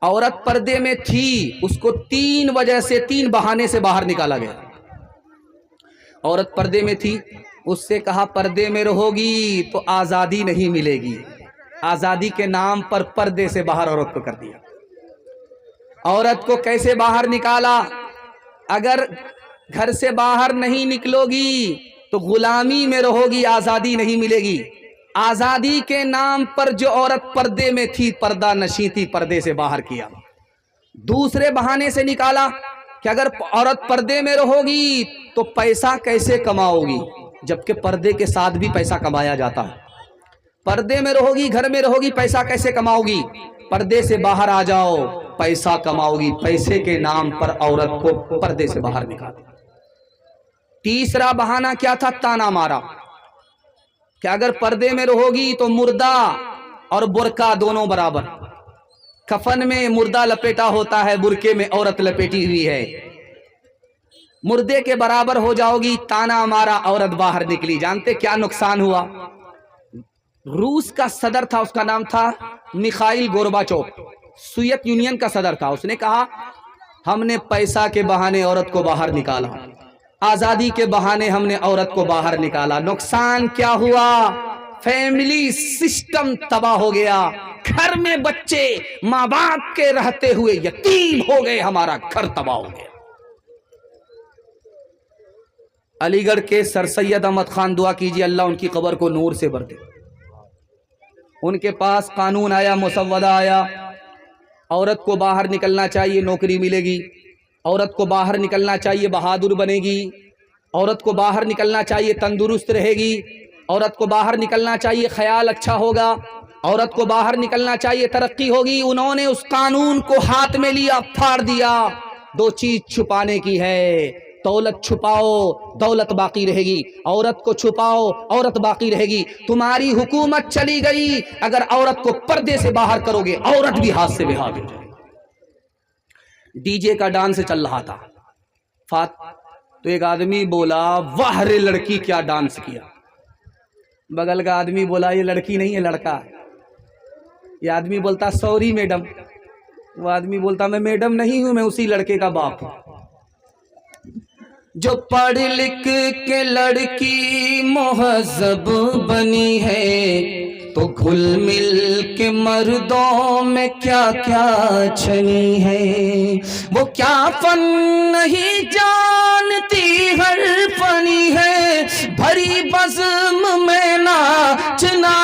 عورت پردے میں تھی، اس کو 3 وجہ سے 3 بہانے سے باہر نکالا گیا۔ عورت پردے میں تھی، اس سے کہا پردے میں رہو گی تو آزادی نہیں ملے گی، آزادی کے نام پر پردے سے باہر عورت کو کر دیا۔ عورت کو کیسے باہر نکالا؟ اگر گھر سے باہر نہیں نکلو گی تو غلامی میں رہو گی، آزادی نہیں ملے گی۔ آزادی کے نام پر جو عورت پردے میں تھی، پردہ نشیں تھی، پردے سے باہر کیا۔ دوسرے بہانے سے نکالا کہ اگر عورت پردے میں رہو گی تو پیسہ کیسے کماؤ گی، جبکہ پردے کے ساتھ بھی پیسہ کمایا جاتا ہے۔ پردے میں رہو گی، گھر میں رہو گی، پیسہ کیسے کماؤ گی؟ پردے سے باہر آ جاؤ، پیسہ کماؤ گی۔ پیسے کے نام پر عورت کو پردے سے باہر نکالا۔ تیسرا بہانہ کیا تھا؟ تانا مارا کہ اگر پردے میں رہو گی تو مردہ اور برقع دونوں برابر۔ کفن میں مردہ لپیٹا ہوتا ہے، برقعے میں عورت لپیٹی ہوئی ہے، مردے کے برابر ہو جاؤ گی۔ تانا مارا، عورت باہر نکلی۔ جانتے کیا نقصان ہوا؟ روس کا صدر تھا، اس کا نام تھا میخائیل گورباچوف، سوویت یونین کا صدر تھا۔ اس نے کہا ہم نے پیسہ کے بہانے عورت کو باہر نکالا، آزادی کے بہانے ہم نے عورت کو باہر نکالا۔ نقصان کیا ہوا؟ فیملی سسٹم تباہ ہو گیا، گھر میں بچے ماں باپ کے رہتے ہوئے یتیم ہو گئے، ہمارا گھر تباہ ہو گیا۔ علی گڑھ کے سر سید احمد خان، دعا کیجیے اللہ ان کی قبر کو نور سے بھر دے۔ ان کے پاس قانون آیا، مسودہ آیا، عورت کو باہر نکلنا چاہیے، نوکری ملے گی، عورت کو باہر نکلنا چاہیے، بہادر بنے گی، عورت کو باہر نکلنا چاہیے، تندرست رہے گی، عورت کو باہر نکلنا چاہیے، خیال اچھا ہوگا، عورت کو باہر نکلنا چاہیے، ترقی ہوگی۔ انہوں نے اس قانون کو ہاتھ میں لیا، پھاڑ دیا۔ 2 چیز چھپانے کی ہے، دولت چھپاؤ، دولت باقی رہے گی، عورت کو چھپاؤ، عورت باقی رہے گی۔ تمہاری حکومت چلی گئی، اگر عورت کو پردے سے باہر کرو گے، عورت بھی ہاتھ سے بہا دے جائے۔ ڈی جے کا ڈانس چل رہا تھا، تو ایک آدمی بولا واہ رے لڑکی کیا ڈانس کیا۔ بغل کا آدمی بولا یہ لڑکی نہیں ہے، لڑکا ہے۔ یہ آدمی بولتا سوری میڈم، وہ آدمی بولتا میں میڈم نہیں ہوں، میں اسی لڑکے کا باپ ہوں۔ جو پڑھ لکھ کے لڑکی مہذب بنی ہے تو گھل مل کے مردوں میں کیا کیا چھنی ہے، وہ کیا فن نہیں جانتی ہر فنی ہے، بھری بزم میں ناچنا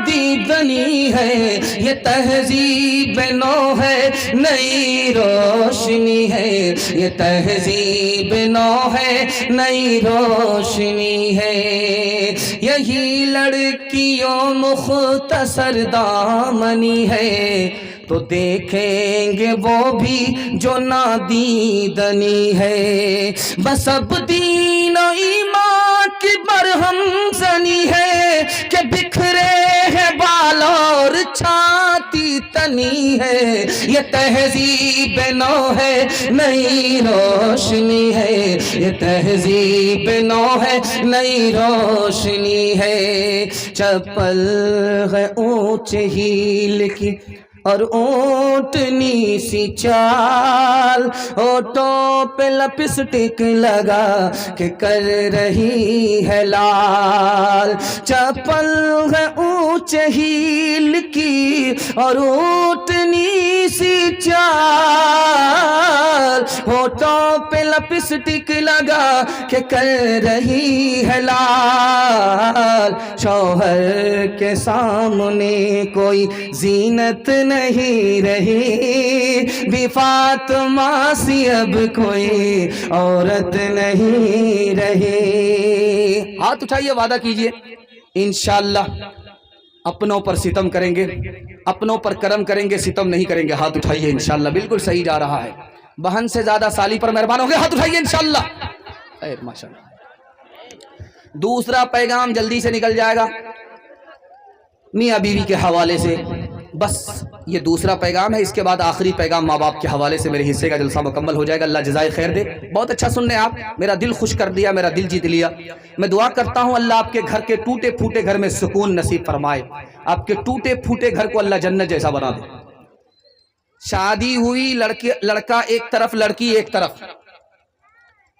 دیدنی ہے، یہ تہذیب نو ہے نئی روشنی ہے، یہ تہذیب نو ہے نئی روشنی ہے، یہی لڑکیوں مختصر دامنی ہے تو دیکھیں گے وہ بھی جو نادیدنی ہے، بس اب دین و ایمان کی برہم زنی ہے کہ بکھرے ہیں بال اور چھاتی تنی ہے، یہ تہذیب نو ہے نئی روشنی ہے، یہ تہذیب نو ہے نئی روشنی ہے، چپل ہے اونچ ہیل کی اور اونٹنی سی چال، ہونٹوں پہ لپسٹک لگا کہ کر رہی ہے لال، چپل ہے اونچ ہیل کی اور اونٹنی سی چال، ہونٹوں پہ لپسٹک لگا کہ کر رہی ہے لال، شوہر کے سامنے کوئی زینت نہیں رہی، بی فاطمہ سی اب کوئی عورت نہیں رہی۔ ہاتھ اٹھائیے، وعدہ کیجئے انشاءاللہ اپنوں پر ستم کریں گے، اپنوں پر کرم کریں گے، ستم نہیں کریں گے۔ ہاتھ اٹھائیے انشاءاللہ، بالکل صحیح جا رہا ہے۔ بہن سے زیادہ سالی پر مہربان ہوں گے، ہاتھ اٹھائیے انشاءاللہ۔ خیر ماشاءاللہ۔ دوسرا پیغام جلدی سے نکل جائے گا میاں بیوی کے حوالے سے، بس یہ دوسرا پیغام ہے۔ اس کے بعد آخری پیغام ماں باپ کے حوالے سے میرے حصے کا جلسہ مکمل ہو جائے گا۔ اللہ جزائے خیر دے۔ بہت اچھا سن رہے ہیں آپ، میرا دل خوش کر دیا، میرا دل جیت لیا۔ میں دعا کرتا ہوں اللہ آپ کے گھر کے ٹوٹے پھوٹے گھر میں سکون نصیب فرمائے، آپ کے ٹوٹے پھوٹے گھر کو اللہ جنت جیسا بنا دے۔ شادی ہوئی، لڑکا ایک طرف لڑکی ایک طرف.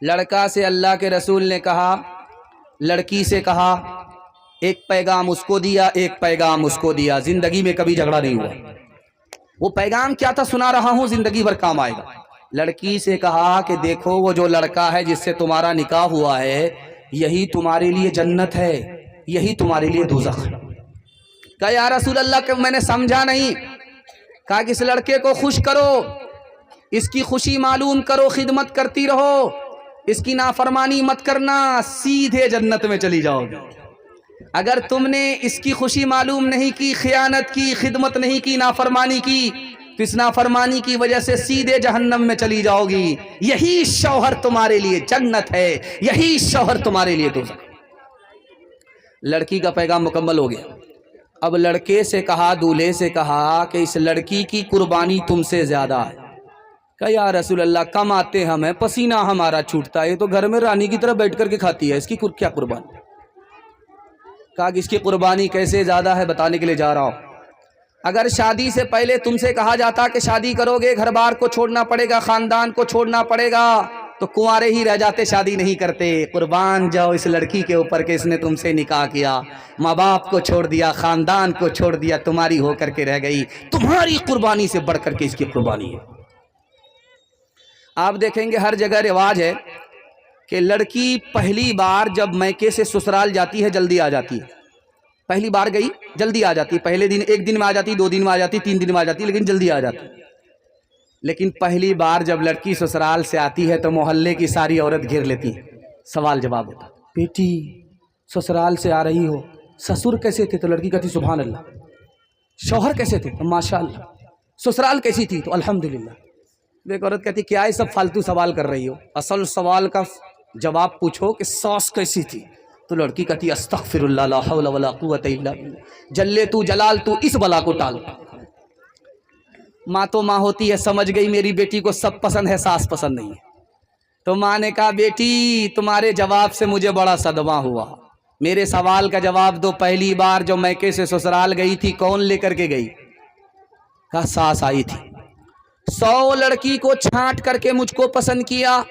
لڑکا سے اللہ کے رسول نے کہا، لڑکی سے کہا، ایک پیغام اس کو دیا، ایک پیغام اس کو دیا. زندگی میں کبھی جھگڑا نہیں ہوا. وہ پیغام کیا تھا سنا رہا ہوں، زندگی بھر کام آئے گا. لڑکی سے کہا کہ دیکھو وہ جو لڑکا ہے جس سے تمہارا نکاح ہوا ہے، یہی تمہارے لیے جنت ہے، یہی تمہارے لیے دوزخ ہے. کہا یا رسول اللہ کہ میں نے سمجھا نہیں. کہا کہ اس لڑکے کو خوش کرو، اس کی خوشی معلوم کرو، خدمت کرتی رہو، اس کی نافرمانی مت کرنا، سیدھے جنت میں چلی جاؤ گے. اگر تم نے اس کی خوشی معلوم نہیں کی، خیانت کی، خدمت نہیں کی، نافرمانی کی، تو اس نافرمانی کی وجہ سے سیدھے جہنم میں چلی جاؤ گی. یہی شوہر تمہارے لیے جنت ہے، یہی شوہر تمہارے لیے دوزخ. لڑکی کا پیغام مکمل ہو گیا. اب لڑکے سے کہا، دولہے سے کہا کہ اس لڑکی کی قربانی تم سے زیادہ ہے. کہا یا رسول اللہ کم آتے ہم ہیں، پسینہ ہمارا چھوٹتا ہے، یہ تو گھر میں رانی کی طرح بیٹھ کر کے کھاتی ہے، اس کی کیا قربانی. کہا کہ اس کی قربانی کیسے زیادہ ہے بتانے کے لیے جا رہا ہوں. اگر شادی سے پہلے تم سے کہا جاتا کہ شادی کرو گے، گھر بار کو چھوڑنا پڑے گا، خاندان کو چھوڑنا پڑے گا، تو کنوارے ہی رہ جاتے، شادی نہیں کرتے. قربان جاؤ اس لڑکی کے اوپر کہ اس نے تم سے نکاح کیا، ماں باپ کو چھوڑ دیا، خاندان کو چھوڑ دیا، تمہاری ہو کر کے رہ گئی. تمہاری قربانی سے بڑھ کر کے اس کی قربانی ہے. آپ دیکھیں گے ہر جگہ رواج ہے کہ لڑکی پہلی بار جب میکے سے سسرال جاتی ہے جلدی آ جاتی ہے. پہلی بار گئی جلدی آ جاتی ہے، پہلے دن ایک دن میں آ جاتی، 2 دن میں آ جاتی، 3 دن میں آ جاتی، لیکن جلدی آ جاتی. لیکن پہلی بار جب لڑکی سسرال سے آتی ہے تو محلے کی ساری عورت گھیر لیتی ہیں. سوال جواب ہوتا، بیٹی سسرال سے آ رہی ہو، سسر کیسے تھے؟ تو لڑکی کہتی سبحان اللہ. شوہر کیسے تھے؟ تو ماشاء اللہ. سسرال کیسی تھی؟ تو الحمدللہ. ایک عورت کہتی کیا یہ سب فالتو سوال کر رہی ہو، اصل سوال کا جواب پوچھو کہ ساس کیسی تھی. تو لڑکی کہتی استغفر اللہ لا حول ولا قوت الا باللہ. جلے تو جلال تو اس بلا کو ٹال. ماں تو ماں ہوتی ہے، سمجھ گئی میری بیٹی کو سب پسند ہے، ساس پسند نہیں ہے. تو ماں نے کہا بیٹی تمہارے جواب سے مجھے بڑا صدمہ ہوا، میرے سوال کا جواب دو. پہلی بار جو میکے سے سسرال گئی تھی کون لے کر کے گئی؟ کہا ساس آئی تھی. 100 لڑکی کو چھانٹ کر کے مجھ کو پسند کیا،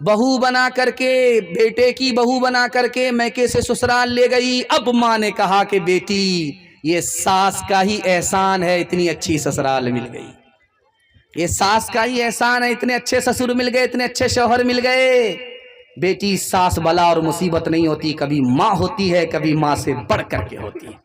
بہو بنا کر کے، بیٹے کی بہو بنا کر کے میکے سے سسرال لے گئی. اب ماں نے کہا کہ بیٹی یہ ساس کا ہی احسان ہے، اتنی اچھی سسرال مل گئی. یہ ساس کا ہی احسان ہے، اتنے اچھے سسر مل گئے، اتنے اچھے شوہر مل گئے. بیٹی ساس بلا اور مصیبت نہیں ہوتی، کبھی ماں ہوتی ہے، کبھی ماں سے بڑھ کر کے ہوتی ہے.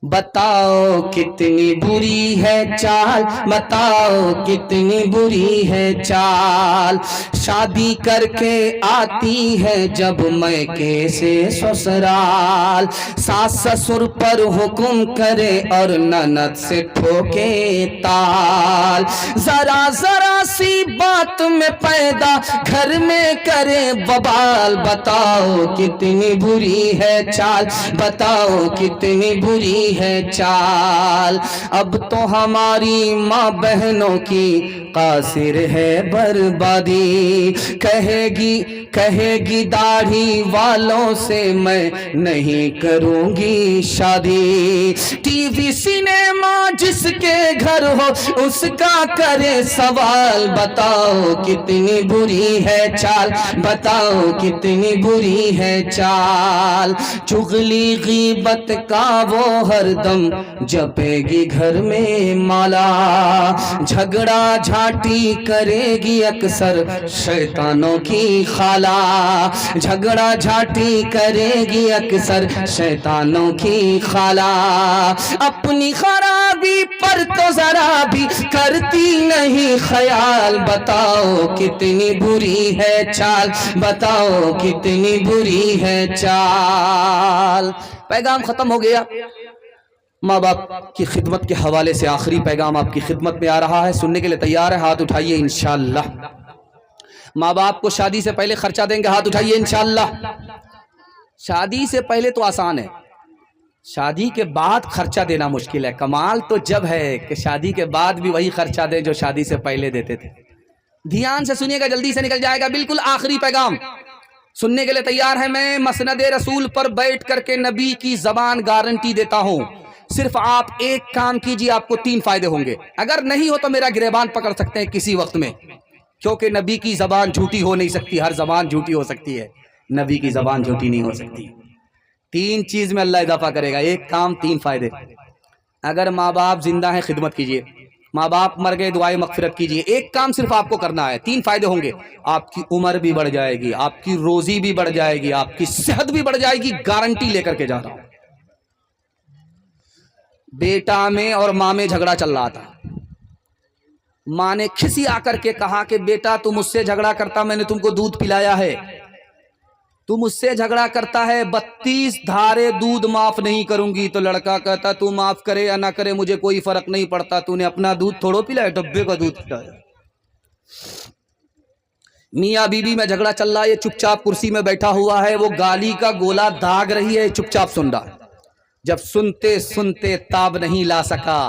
بتاؤ کتنی بری ہے چال، بتاؤ کتنی بری ہے چال، شادی کر کے آتی ہے جب میکے سے سسرال. ساس سسر پر حکم کرے اور نند سے ٹھوکے تال. ذرا ذرا سی بات میں پیدا گھر میں کرے ببال. بتاؤ کتنی بری ہے چال، بتاؤ کتنی بری ہے چال. اب تو ہماری ماں بہنوں کی قاصر ہے بربادی. کہے گی داڑھی والوں سے میں نہیں کروں گی شادی. ٹی وی سینما جس کے گھر ہو اس کا کرے سوال. بتاؤ کتنی بری ہے چال، بتاؤ کتنی بری ہے چال. چغلی غیبت کا وہ ہر دم جپے گی گھر میں مالا. جھگڑا جھاٹی کرے گی اکثر شیطانوں کی خالہ. جھگڑا جھاٹی کرے گی اکثر شیطانوں کی خالہ. اپنی خرابی پر تو ذرا بھی کرتی نہیں خیال. بتاؤ کتنی بری ہے چال، بتاؤ کتنی بری ہے چال. پیغام ختم ہو گیا. ماں باپ کی خدمت کے حوالے سے آخری پیغام آپ کی خدمت میں آ رہا ہے، سننے کے لیے تیار ہے؟ ہاتھ اٹھائیے انشاءاللہ. ماں باپ کو شادی سے پہلے خرچہ دیں گے؟ ہاتھ اٹھائیے انشاءاللہ. شادی سے پہلے تو آسان ہے، شادی کے بعد خرچہ دینا مشکل ہے. کمال تو جب ہے کہ شادی کے بعد بھی وہی خرچہ دیں جو شادی سے پہلے دیتے تھے. دھیان سے سنیے گا، جلدی سے نکل جائے گا. بالکل آخری پیغام سننے کے لیے تیار ہے؟ میں مسند رسول پر بیٹھ کر کے نبی کی زبان گارنٹی دیتا ہوں، صرف آپ ایک کام کیجیے، آپ کو 3 فائدے ہوں گے. اگر نہیں ہو تو میرا گریبان پکڑ سکتے ہیں کسی وقت میں، کیونکہ نبی کی زبان جھوٹی ہو نہیں سکتی. ہر زبان جھوٹی ہو سکتی ہے، نبی کی زبان جھوٹی نہیں ہو سکتی. 3 چیز میں اللہ اضافہ کرے گا. ایک کام 3 فائدے. اگر ماں باپ زندہ ہیں خدمت کیجیے، ماں باپ مر گئے دعائیں مغفرت کیجیے. ایک کام صرف آپ کو کرنا ہے، 3 فائدے ہوں گے. آپ کی عمر بھی بڑھ جائے گی، آپ کی روزی بھی بڑھ جائے گی، آپ کی صحت بھی بڑھ جائے گی. گارنٹی لے کر کے جا رہا ہوں. بیٹا میں اور ماں میں جھگڑا چل رہا تھا. ماں نے کھسی آ کر کے کہا کہ بیٹا تم مجھ سے جھگڑا کرتا، میں نے تم کو دودھ پلایا ہے، تو مجھ سے جھگڑا کرتا ہے، 32 دھارے دودھ معاف نہیں کروں گی. تو لڑکا کہتا تو معاف کرے یا نہ کرے مجھے کوئی فرق نہیں پڑتا، تو نے اپنا دودھ تھوڑو پلایا، ڈبے کا دودھ پلایا. میاں بیوی میں جھگڑا چل رہا ہے، یہ چپ چاپ کرسی میں بیٹھا ہوا ہے، وہ گالی کا گولا داغ رہی ہے، چپ چاپ سن رہا. جب سنتے سنتے تاب نہیں لا سکا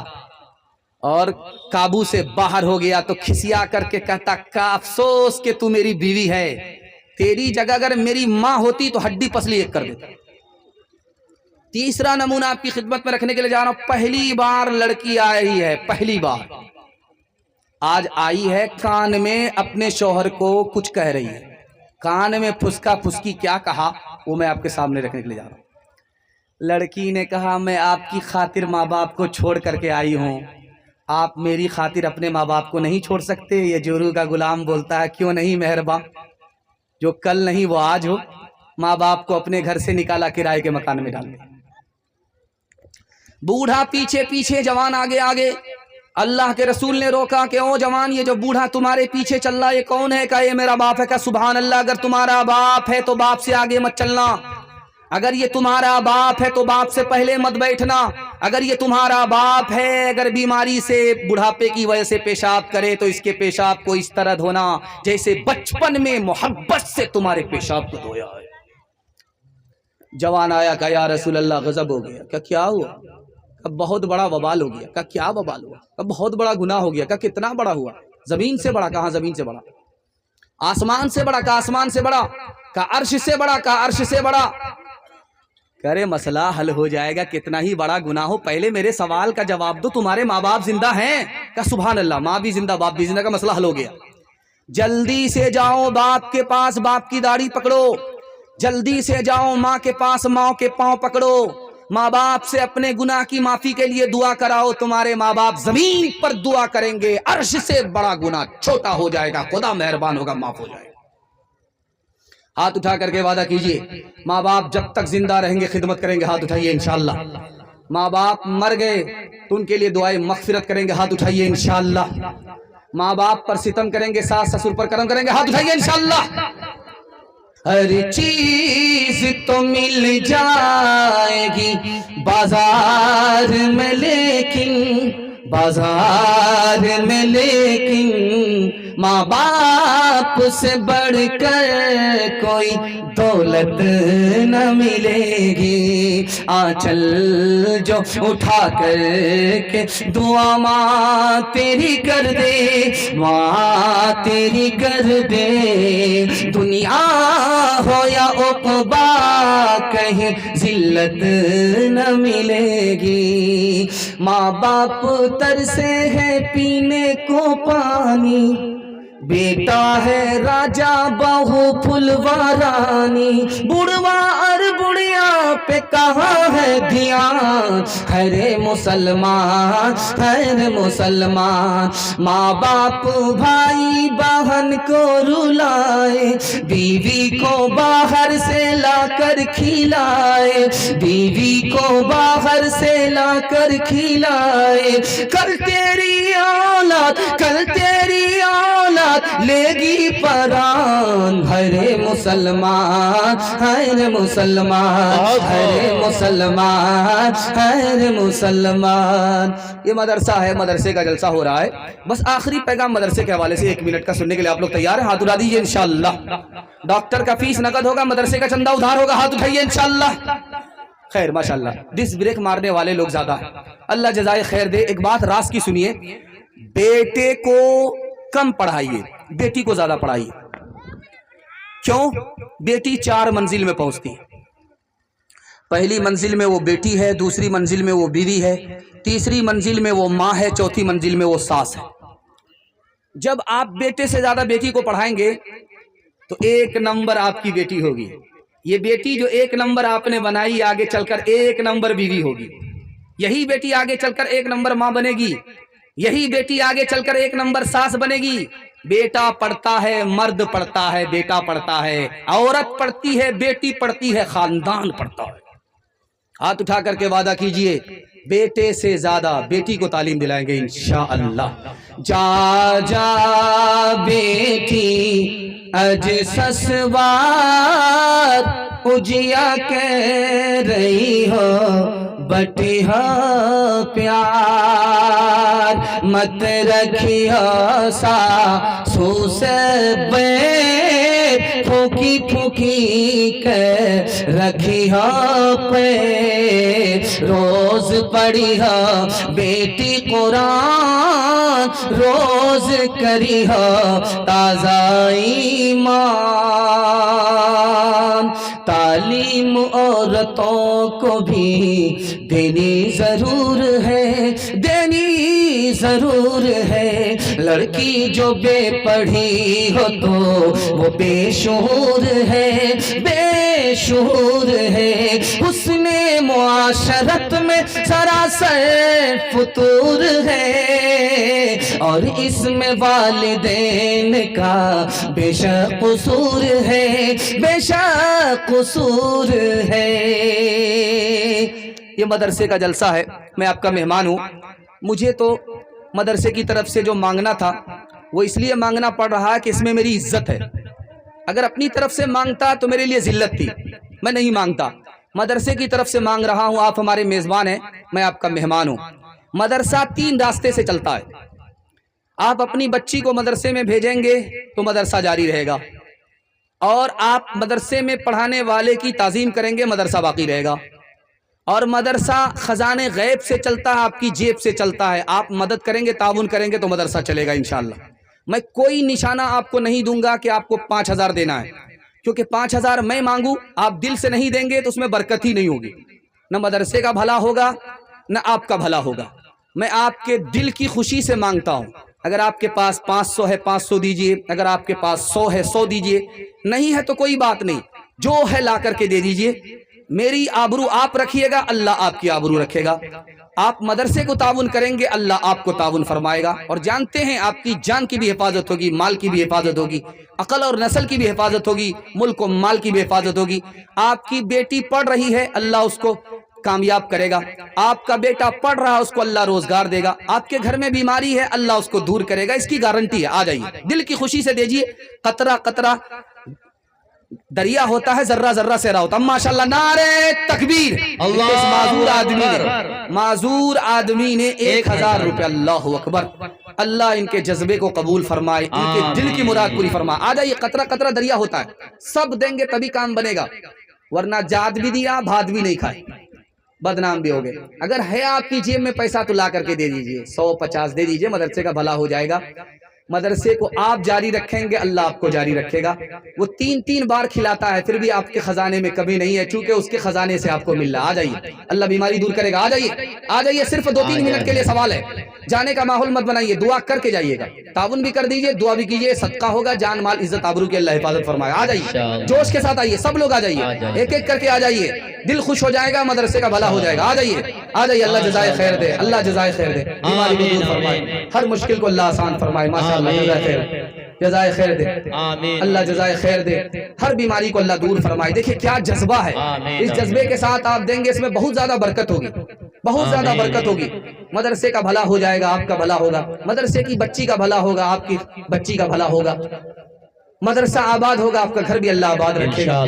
اور قابو سے باہر ہو گیا تو کھسیا کر کے کہتا کا افسوس کہ تو میری بیوی ہے، تیری جگہ اگر میری ماں ہوتی تو ہڈی پسلی ایک کر دیتا. تیسرا نمونہ آپ کی خدمت میں رکھنے کے لیے جا رہا ہوں. پہلی بار لڑکی آئی ہے، پہلی بار آج آئی ہے، کان میں اپنے شوہر کو کچھ کہہ رہی ہے. کان میں پھسکا پھسکی کیا کہا وہ میں آپ کے سامنے رکھنے کے لیے جا رہا ہوں. لڑکی نے کہا میں آپ کی خاطر ماں باپ کو چھوڑ کر کے آئی ہوں، آپ میری خاطر اپنے ماں باپ کو نہیں چھوڑ سکتے؟ یہ جورو کا غلام بولتا ہے کیوں نہیں مہرباں، جو کل نہیں وہ آج ہو. ماں باپ کو اپنے گھر سے نکالا، کرائے کے مکان میں ڈال دیا. بوڑھا پیچھے پیچھے، جوان آگے آگے. اللہ کے رسول نے روکا کہ او جوان، یہ جو بوڑھا تمہارے پیچھے چل رہا ہے یہ کون ہے؟ کہا یہ میرا باپ ہے. کہا سبحان اللہ، اگر تمہارا باپ ہے تو باپ سے آگے مت چلنا، اگر یہ تمہارا باپ ہے تو باپ سے پہلے مت بیٹھنا، اگر یہ تمہارا باپ ہے اگر بیماری سے بڑھاپے کی وجہ سے پیشاب کرے تو اس کے پیشاب کو اس طرح دھونا جیسے بچپن میں محبت سے تمہارے پیشاب کو دھویا ہے. جوان آیا، کہا یا رسول اللہ غضب ہو گیا. کہا کیا ہوا؟ کہا بہت بڑا وبال ہو گیا. کہا کیا وبال ہوا؟ کہا بہت بڑا گناہ ہو گیا. کہا کتنا بڑا ہوا؟ زمین سے بڑا. کہا زمین سے بڑا. آسمان سے بڑا. کہا آسمان سے بڑا. کہا عرش سے بڑا. کہا عرش سے بڑا. کرے مسئلہ حل ہو جائے گا، کتنا ہی بڑا گناہ ہو پہلے میرے سوال کا جواب دو، تمہارے ماں باپ زندہ ہیں؟ کہا سبحان اللہ، ماں بھی زندہ باپ بھی زندہ. کا مسئلہ حل ہو گیا. جلدی سے جاؤ باپ کے پاس، باپ کی داڑھی پکڑو. جلدی سے جاؤ ماں کے پاس، ماں کے پاؤں پکڑو. ماں باپ سے اپنے گناہ کی معافی کے لیے دعا کراؤ. تمہارے ماں باپ زمین پر دعا کریں گے، عرش سے بڑا گناہ چھوٹا ہو جائے گا، خدا مہربان ہوگا، معاف ہو جائے گا. ہاتھ اٹھا کر کے وعدہ کیجئے ماں باپ جب تک زندہ رہیں گے خدمت کریں گے. ہاتھ اٹھائیے انشاءاللہ. ماں باپ مر گئے تو ان کے لیے دعائیں مغفرت کریں گے. ہاتھ اٹھائیے انشاءاللہ. ماں باپ پر ستم کریں گے، ساس سسر پر کرم کریں گے. ہاتھ اٹھائیے انشاءاللہ. ہر چیز تو مل جائے گی بازار میں، لیکن بازار میں لیکن ماں باپ سے بڑھ کر کوئی دولت نہ ملے گی. آنچل جو اٹھا کر کے دعا ماں تیری کر دے، ماں تیری کر دے. دنیا ہو یا عقبا کہیں ذلت نہ ملے گی. ماں باپ ترسے ہے پینے کو پانی، بیٹا ہے راجا بہو پھلوارانی. بڑھوا اور بڑھیا پہ کہاں ہے دھیان؟ خیر مسلمان، خیر مسلمان. ماں باپ بھائی بہن کو رلائے، بیوی کو باہر سے لا کر کھلائے، بیوی کو باہر سے لا کر کھلائے. کل تیری اولاد، کل تیری اولاد لے گی پران. ہر مسلمان، ہر مسلمان، ہر مسلمان، ہر مسلمان. یہ مدرسہ ہے، مدرسے کا جلسہ ہو رہا ہے. بس آخری پیغام مدرسے کے حوالے سے 1 منٹ کا سننے کے لیے آپ لوگ تیار ہیں؟ ہاتھ اٹھا دیجیے انشاءاللہ. ڈاکٹر کا فیس نقد ہوگا، مدرسے کا چندہ ادھار ہوگا. ہاتھ اٹھائیے انشاءاللہ. خیر ماشاءاللہ. ڈس بریک مارنے والے لوگ زیادہ ہیں، اللہ جزائے خیر دے. ایک بات راز کی سنیے، بیٹے کو کم پڑھائیے، بیٹی کو زیادہ پڑھائیے. کیوں؟ بیٹی 4 منزل میں پہنچتی ہے. پہلی منزل میں وہ بیٹی ہے، دوسری منزل میں وہ بیوی ہے، تیسری منزل میں وہ ماں ہے، چوتھی منزل میں وہ ساس ہے۔ جب آپ بیٹے سے زیادہ بیٹی کو پڑھائیں گے تو 1 نمبر آپ کی بیٹی ہوگی۔ یہ بیٹی جو 1 نمبر آپ نے بنائی آگے چل کر 1 نمبر بیوی ہوگی۔ یہی بیٹی آگے چل کر 1 نمبر ماں بنے گی، یہی بیٹی آگے چل کر 1 نمبر ساس بنے گی۔ بیٹا پڑھتا ہے، مرد پڑھتا ہے، بیٹا پڑھتا ہے، عورت پڑھتی ہے، بیٹی پڑھتی ہے، خاندان پڑھتا ہے۔ ہاتھ اٹھا کر کے وعدہ کیجئے بیٹے سے زیادہ بیٹی کو تعلیم دلائیں گے انشاءاللہ۔ جا جا بیٹی اج سسوار اجیا کہہ رہی ہو بٹیا پیار، مت رکھیا ساسو سے بیر، پھوکی پھوکی کے رکھیا پیر، روز پڑھیا بیٹی قرآن، روز کریہ تازہ ایمان۔ تعلیم عورتوں کو بھی دینی ضرور ہے، دینی ضرور ہے۔ لڑکی جو بے پڑھی ہو تو وہ بے شعور ہے، بے شعور ہے۔ حسن معاشرت میں سراسر فطور ہے، اور اس میں والدین کا بے شک قصور ہے، بے شک قصور ہے۔ یہ مدرسے کا جلسہ ہے، میں آپ کا مہمان ہوں۔ مجھے تو مدرسے کی طرف سے جو مانگنا تھا وہ اس لیے مانگنا پڑ رہا ہے کہ اس میں میری عزت ہے۔ اگر اپنی طرف سے مانگتا تو میرے لیے ذلت تھی، میں نہیں مانگتا۔ مدرسے کی طرف سے مانگ رہا ہوں، آپ ہمارے میزبان ہیں، میں آپ کا مہمان ہوں۔ مدرسہ 3 راستے سے چلتا ہے۔ آپ اپنی بچی کو مدرسے میں بھیجیں گے تو مدرسہ جاری رہے گا، اور آپ مدرسے میں پڑھانے والے کی تعظیم کریں گے، مدرسہ باقی رہے گا۔ اور مدرسہ خزانے غیب سے چلتا ہے، آپ کی جیب سے چلتا ہے۔ آپ مدد کریں گے، تعاون کریں گے تو مدرسہ چلے گا انشاءاللہ۔ میں کوئی نشانہ آپ کو نہیں دوں گا کہ آپ کو 5000 دینا ہے، کیونکہ 5000 میں مانگوں، آپ دل سے نہیں دیں گے تو اس میں برکت ہی نہیں ہوگی، نہ مدرسے کا بھلا ہوگا نہ آپ کا بھلا ہوگا۔ میں آپ کے دل کی خوشی سے مانگتا ہوں۔ اگر آپ کے پاس 500 ہے 500 دیجئے، اگر آپ کے پاس 100 ہے 100 دیجئے، نہیں ہے تو کوئی بات نہیں، جو ہے لا کر کے دے دیجئے۔ میری آبرو آپ رکھیے گا، اللہ آپ کی آبرو رکھے گا۔ آپ مدرسے کو تعاون کریں گے، اللہ آپ کو تعاون فرمائے گا۔ اور جانتے ہیں آپ کی جان کی بھی حفاظت ہوگی، مال کی بھی حفاظت ہوگی، عقل اور نسل کی بھی حفاظت ہوگی، ملک و مال کی بھی حفاظت ہوگی۔ آپ کی بیٹی پڑھ رہی ہے، اللہ اس کو کامیاب کرے گا۔ آپ کا بیٹا پڑھ رہا ہے، اس کو اللہ روزگار دے گا۔ آپ کے گھر میں بیماری ہے، اللہ اس کو دور کرے گا، اس کی گارنٹی ہے۔ آ جائیے، دل کی خوشی سے دیجیے۔ قطرہ قطرہ دریا ہوتا ہے، ذرہ ذرہ سے ہوتا ہے۔ ماشاءاللہ، نعرہ تکبیر۔ معذور آدمی نے 1000 روپے، اللہ اکبر، اللہ ان کے جذبے کو قبول فرمائے، ان کے دل کی مراد پوری فرمائے۔ آ جائیے، قطرہ قطرہ دریا ہوتا ہے، سب دیں گے تبھی کام بنے گا، ورنہ جاد بھی دیا بھات بھی نہیں کھائے، بدنام بھی ہو گئے۔ اگر ہے آپ کی جیب میں پیسہ تو لا کر کے دے دیجئے، 100-50 دے دیجئے، مدرسے کا بھلا ہو جائے گا۔ مدرسے کو آپ جاری رکھیں گے، اللہ آپ کو جاری رکھے گا۔ وہ 3 بار کھلاتا ہے، پھر بھی آپ کے خزانے میں کبھی نہیں ہے، چونکہ اس کے خزانے سے آپ کو مل رہا۔ آ جائیے، اللہ بیماری دور کرے گا۔ آ جائیے، آ جائیے، صرف 2-3 منٹ کے لیے سوال ہے، جانے کا ماحول مت بنائیے، دعا کر کے جائیے گا، تعاون بھی کر دیجئے، دعا بھی کیجئے، صدقہ ہوگا، جان مال عزت آبرو کی اللہ حفاظت فرمائے۔ آ جائیے، جوش کے ساتھ آئیے، سب لوگ آ جائیے، ایک ایک کر کے آ جائیے، دل خوش ہو جائے گا، مدرسے کا بھلا ہو جائے گا۔ آ جائیے، آ جائیے، اللہ جزائے خیر دے، اللہ جزائے خیر دے، بیماری کو دور فرمائے، ہر مشکل کو اللہ آسان فرمائے۔ ماشاءاللہ، جزائے خیر، جزائے خیر دے، اللہ جزائے خیر دے، ہر بیماری کو اللہ دور فرمائے۔ دیکھیں کیا جذبہ ہے، اس جذبے کے ساتھ آپ دیں گے، اس میں بہت زیادہ برکت ہوگی، بہت زیادہ برکت ہوگی۔ مدرسے کا بھلا ہو جائے گا، آپ کا بھلا ہوگا، مدرسے کی بچی کا بھلا ہوگا، آپ کی بچی کا بھلا ہوگا، مدرسہ آباد ہوگا، آپ کا گھر بھی اللہ آباد رکھے گا۔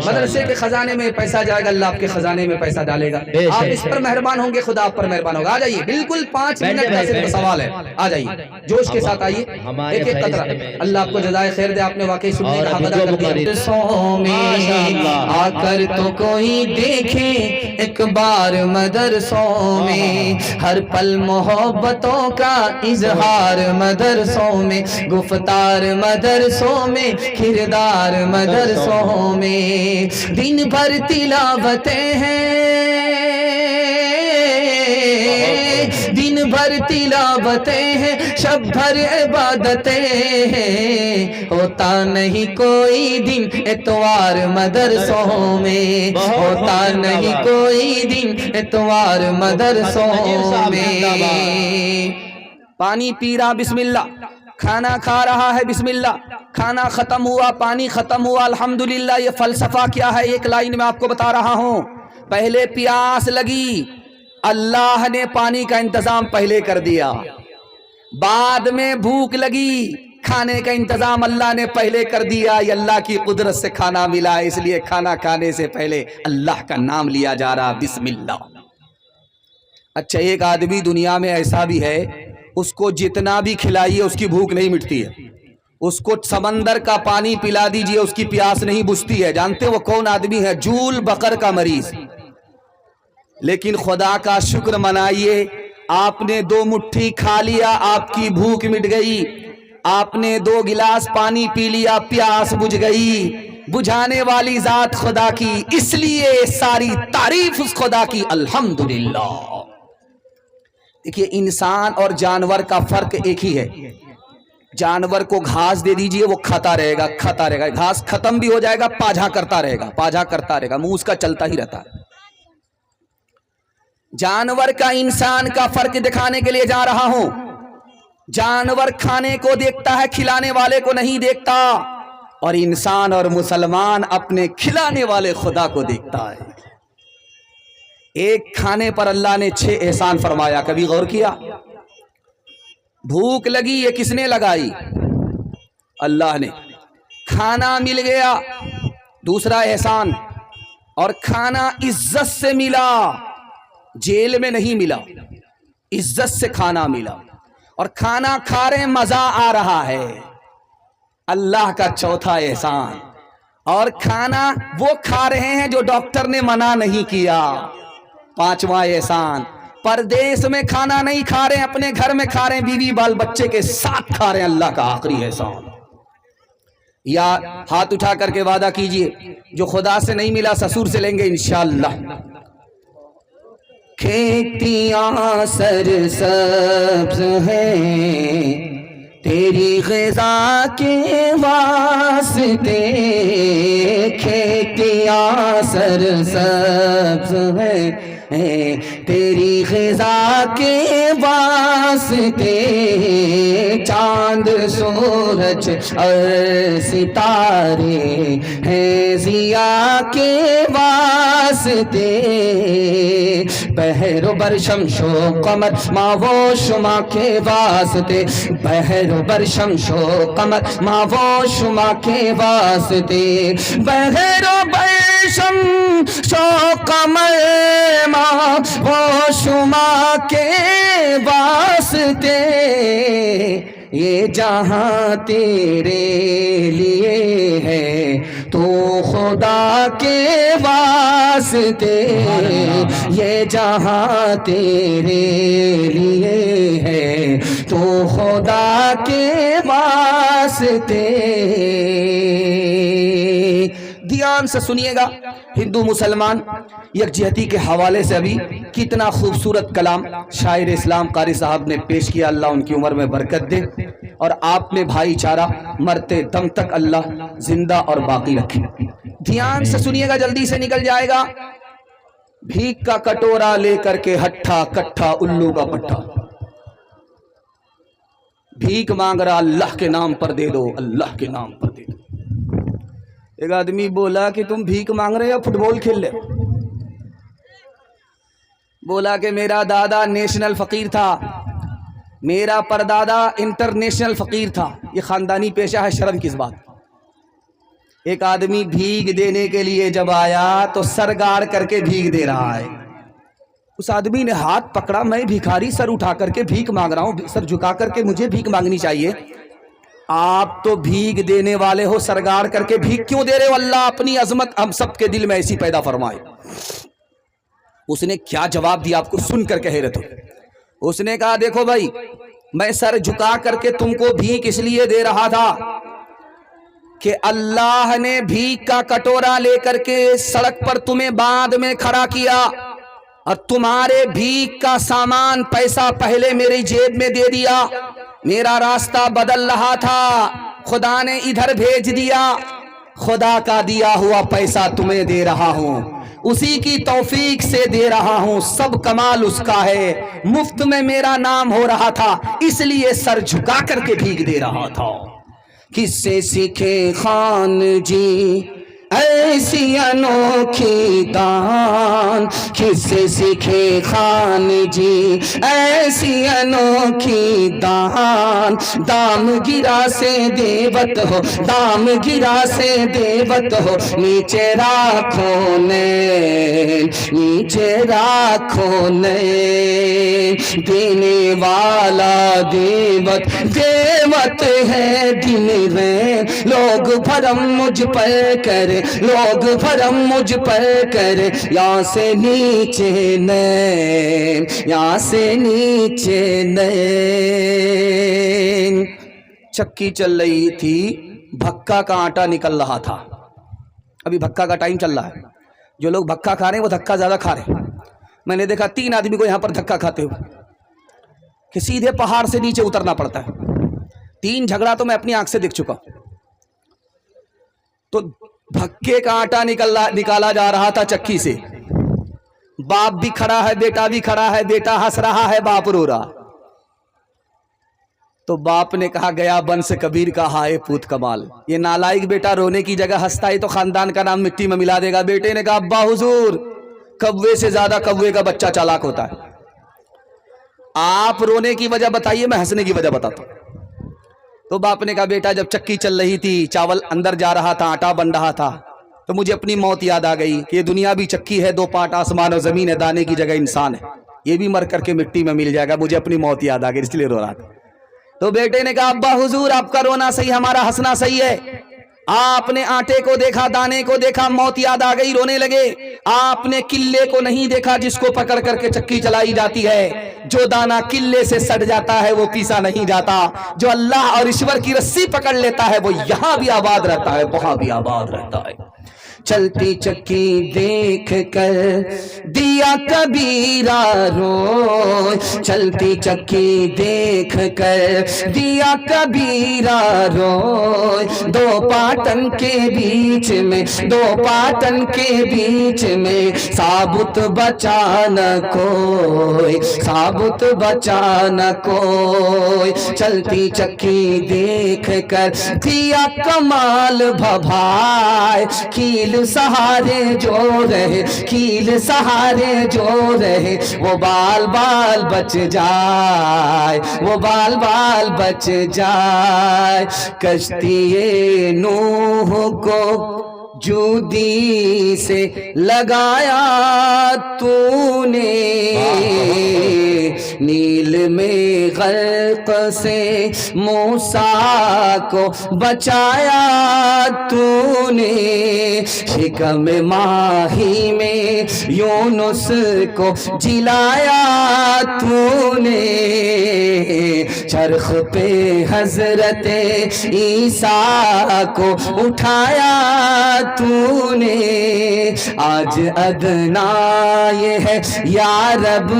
مدرسے کے خزانے میں پیسہ جائے گا، اللہ آپ کے خزانے میں پیسہ ڈالے گا۔ آپ اس پر مہربان ہوں گے، خدا آپ پر مہربان ہوگا۔ آ جائیے، بالکل 5 منٹ کا صرف سوال ہے، آ جائیے، جوش کے ساتھ آئیے، ایک ایک قطرہ۔ اللہ آپ کو جزائے خیر دے، آپ نے واقعی سننے کا حق ادا کر دیا۔ سو میں آ کر تو کوئی دیکھے ایک بار مدرسوں میں، ہر پل محبتوں کا اظہار مدرسوں میں، گفتار مدرسوں میں کردار مدرسوں میں، دن بھر تلاوتیں ہیں، دن بھر تلاوتیں ہیں، شب بھر عبادتیں ہیں، ہوتا نہیں کوئی دن اتوار مدرسوں میں، ہوتا نہیں کوئی دن اتوار مدرسوں میں۔ پانی پی رہا بسم اللہ، کھانا کھا رہا ہے بسم اللہ، کھانا ختم ہوا، پانی ختم ہوا الحمدللہ۔ یہ فلسفہ کیا ہے؟ ایک لائن میں آپ کو بتا رہا ہوں۔ پہلے پیاس لگی، اللہ نے پانی کا انتظام پہلے کر دیا، بعد میں بھوک لگی، کھانے کا انتظام اللہ نے پہلے کر دیا۔ یہ اللہ کی قدرت سے کھانا ملا، اس لیے کھانا کھانے سے پہلے اللہ کا نام لیا جا رہا، بسم اللہ۔ اچھا، ایک آدمی دنیا میں ایسا بھی ہے، اس کو جتنا بھی کھلائیے اس کی بھوک نہیں مٹتی ہے، اس کو سمندر کا پانی پلا دیجئے اس کی پیاس نہیں بجھتی ہے۔ جانتے وہ کون آدمی ہے؟ جول بقر کا مریض۔ لیکن خدا کا شکر منائیے، آپ نے 2 مٹھی کھا لیا، آپ کی بھوک مٹ گئی، آپ نے 2 گلاس پانی پی لیا، پیاس بجھ گئی۔ بجھانے والی ذات خدا کی، اس لیے ساری تعریف اس خدا کی، الحمدللہ۔ دیکھیے، انسان اور جانور کا فرق ایک ہی ہے۔ جانور کو گھاس دے دیجئے وہ کھاتا رہے گا، کھاتا رہے گا، گھاس ختم بھی ہو جائے گا، پاجھا کرتا رہے گا، پاجھا کرتا رہے گا، منہ اس کا چلتا ہی رہتا ہے۔ جانور کا انسان کا فرق دکھانے کے لیے جا رہا ہوں۔ جانور کھانے کو دیکھتا ہے، کھلانے والے کو نہیں دیکھتا، اور انسان اور مسلمان اپنے کھلانے والے خدا کو دیکھتا ہے۔ ایک کھانے پر اللہ نے 6 احسان فرمایا، کبھی غور کیا؟ بھوک لگی، یہ کس نے لگائی؟ اللہ نے۔ کھانا مل گیا، دوسرا احسان، اور کھانا عزت سے ملا، جیل میں نہیں ملا، عزت سے کھانا ملا، اور کھانا کھا رہے مزہ آ رہا ہے، اللہ کا چوتھا احسان۔ اور کھانا وہ کھا رہے ہیں جو ڈاکٹر نے منع نہیں کیا، 5واں احسان۔ پردیس میں کھانا نہیں کھا رہے، اپنے گھر میں کھا رہے ہیں، بیوی بال بچے کے ساتھ کھا رہے ہیں، اللہ کا آخری احسان۔ یا ہاتھ اٹھا کر کے وعدہ کیجئے، جو خدا سے نہیں ملا سسور سے لیں گے انشاءاللہ۔ کھیتیاں سرسبز ہیں تیری غذا کے واسطے، کھیتیاں سرسبز ہیں تیری غذا کے واسطے، چاند سورج اور ستارے ہیں ضیاء کے واسطے، بحر و بر شمس و قمر ماہ و شمع کے واسطے، بحر و بر شمس و قمر ماہ و شمع کے واسطے، بحر و بر شمس و قمر ماہ و شمع کے واسطے، یہ جہاں تیرے لیے ہے تو خدا کے واسطے، یہ جہاں تیرے لیے ہے تو خدا کے واسطے۔ دھیان سے سنیے گا، ہندو مسلمان یکجہتی کے حوالے سے ابھی کتنا خوبصورت کلام شاعر اسلام قاری صاحب نے پیش کیا، اللہ ان کی عمر میں برکت دے، اور آپ میں بھائی چارہ مرتے دم تک اللہ زندہ اور باقی رکھے۔ دھیان سے سنیے گا، جلدی سے نکل جائے گا۔ بھیک کا کٹورا لے کر کے ہٹھا کٹھا الو کا پٹھا، بھیک مانگ رہا اللہ کے نام پر دے دو، اللہ کے نام پر دے دو۔ ایک آدمی بولا کہ تم بھیک مانگ رہے ہو فٹ بال کھیل لے؟ بولا کہ میرا دادا نیشنل فقیر تھا، میرا پردادا انٹرنیشنل فقیر تھا، یہ خاندانی پیشہ ہے، شرم کس بات؟ ایک آدمی بھیک دینے کے لیے جب آیا تو سر گاڑ کر کے بھیک دے رہا ہے۔ اس آدمی نے ہاتھ پکڑا، میں بھیکاری سر اٹھا کر کے بھیک مانگ رہا ہوں، سر جھکا کر کے مجھے بھیک مانگنی چاہیے، آپ تو بھیک دینے والے ہو، سرگاڑ کر کے بھیک کیوں دے رہے ہو؟ اللہ اپنی عظمت ہم سب کے دل میں ایسی پیدا فرمائے۔ اس نے کیا جواب دیا آپ کو سن کر کہہ رہے تو، اس نے کہا دیکھو بھائی، میں سر جھکا کر کے تم کو بھیک اس لیے دے رہا تھا کہ اللہ نے بھیک کا کٹورا لے کر کے سڑک پر تمہیں بعد میں کھڑا کیا اور تمہارے بھیک کا سامان پیسہ پہلے میری جیب میں دے دیا، میرا راستہ بدل رہا تھا، خدا نے ادھر بھیج دیا، خدا کا دیا ہوا پیسہ تمہیں دے رہا ہوں، اسی کی توفیق سے دے رہا ہوں، سب کمال اس کا ہے، مفت میں میرا نام ہو رہا تھا اس لیے سر جھکا کر کے بھیک دے رہا تھا۔ کس سے سیکھے خان جی ایسی انوکھی دان، کس سے سیکھے خان جی ایسی انوکھی دان، دام گرا سے دیوت ہو، دام گرا سے دیوت ہو، نیچے راکھو نین، نیچے راکھو نین، دینے والا دیوت دیوت ہے دن رین، لوگ بھرم مجھ پر کرے، لوگ بھرم مجھ پر کرے، یہاں سے نیچے نین، یہاں سے نیچے نین۔ چکی چل رہی تھی، بھکا کا آٹا نکل رہا تھا، ابھی بھکا کا ٹائم چل رہا ہے، جو لوگ بھکا کھا رہے ہیں وہ دھکا زیادہ کھا رہے ہیں۔ میں نے دیکھا 3 آدمی کو یہاں پر دھکا کھاتے ہوئے کہ سیدھے پہاڑ سے نیچے اترنا پڑتا ہے، 3 جھگڑا تو میں اپنی آنکھ سے دیکھ چکا ہوں۔ تو بھکے کا آٹا نکالا جا رہا تھا چکی سے، باپ بھی کھڑا ہے، بیٹا بھی کھڑا ہے، بیٹا ہنس رہا ہے، باپ رو رہا۔ تو باپ نے کہا گیا بنس کبیر کا ہائے پوت کمال، یہ نالائق بیٹا رونے کی جگہ ہنستا ہے تو خاندان کا نام مٹی میں ملا دے گا۔ بیٹے نے کہا ابا حضور، کوے سے زیادہ کوے کا بچہ چالاک ہوتا ہے، آپ رونے کی وجہ بتائیے، میں ہنسنے کی وجہ بتاتا ہوں۔ تو باپ نے کہا بیٹا جب چکی چل رہی تھی، چاول اندر جا رہا تھا، آٹا بن رہا تھا، تو مجھے اپنی موت یاد آ گئی کہ یہ دنیا بھی چکی ہے، 2 پارٹ آسمان اور زمین ہے، دانے کی جگہ انسان ہے، یہ بھی مر کر کے مٹی میں مل جائے گا، مجھے اپنی موت یاد آ گئی اس لیے رو رہا تھا۔ تو بیٹے نے کہا ابا حضور آپ کا رونا صحیح، ہمارا ہنسنا صحیح ہے، آپ نے آٹے کو دیکھا، دانے کو دیکھا، موت یاد آ گئی، رونے لگے۔ آپ نے قلے کو نہیں دیکھا جس کو پکڑ کر کے چکی چلائی جاتی ہے، جو دانا قلے سے سٹ جاتا ہے وہ پیسا نہیں جاتا، جو اللہ اور ایشور کی رسی پکڑ لیتا ہے وہ یہاں بھی آباد رہتا ہے، وہاں بھی آباد رہتا ہے۔ چلتی چکی دیکھ کر دیا کبیرہ روئے، چلتی چکی دیکھ کر دیا کبیرہ روئے، 2 پاٹن کے بیچ میں، 2 پاٹن کے بیچ میں ثابت بچا نہ کوئی، ثابت بچا نہ کوئی، چلتی چکی دیکھ کر دیا کمال بھبھائے، کیل سہارے جو رہے، کیل سہارے جو رہے، وہ بال بال بچ جائے، وہ بال بال بچ جائے۔ کشتی نوح کو جودی سے لگایا تو نے، نیل میں غرق سے موسیٰ کو بچایا تو نے، شکم ماہی میں یونس کو جلایا تو نے، چرخ پہ حضرت عیسیٰ کو اٹھایا تو نے، آج ادنا یہ ہے یا رب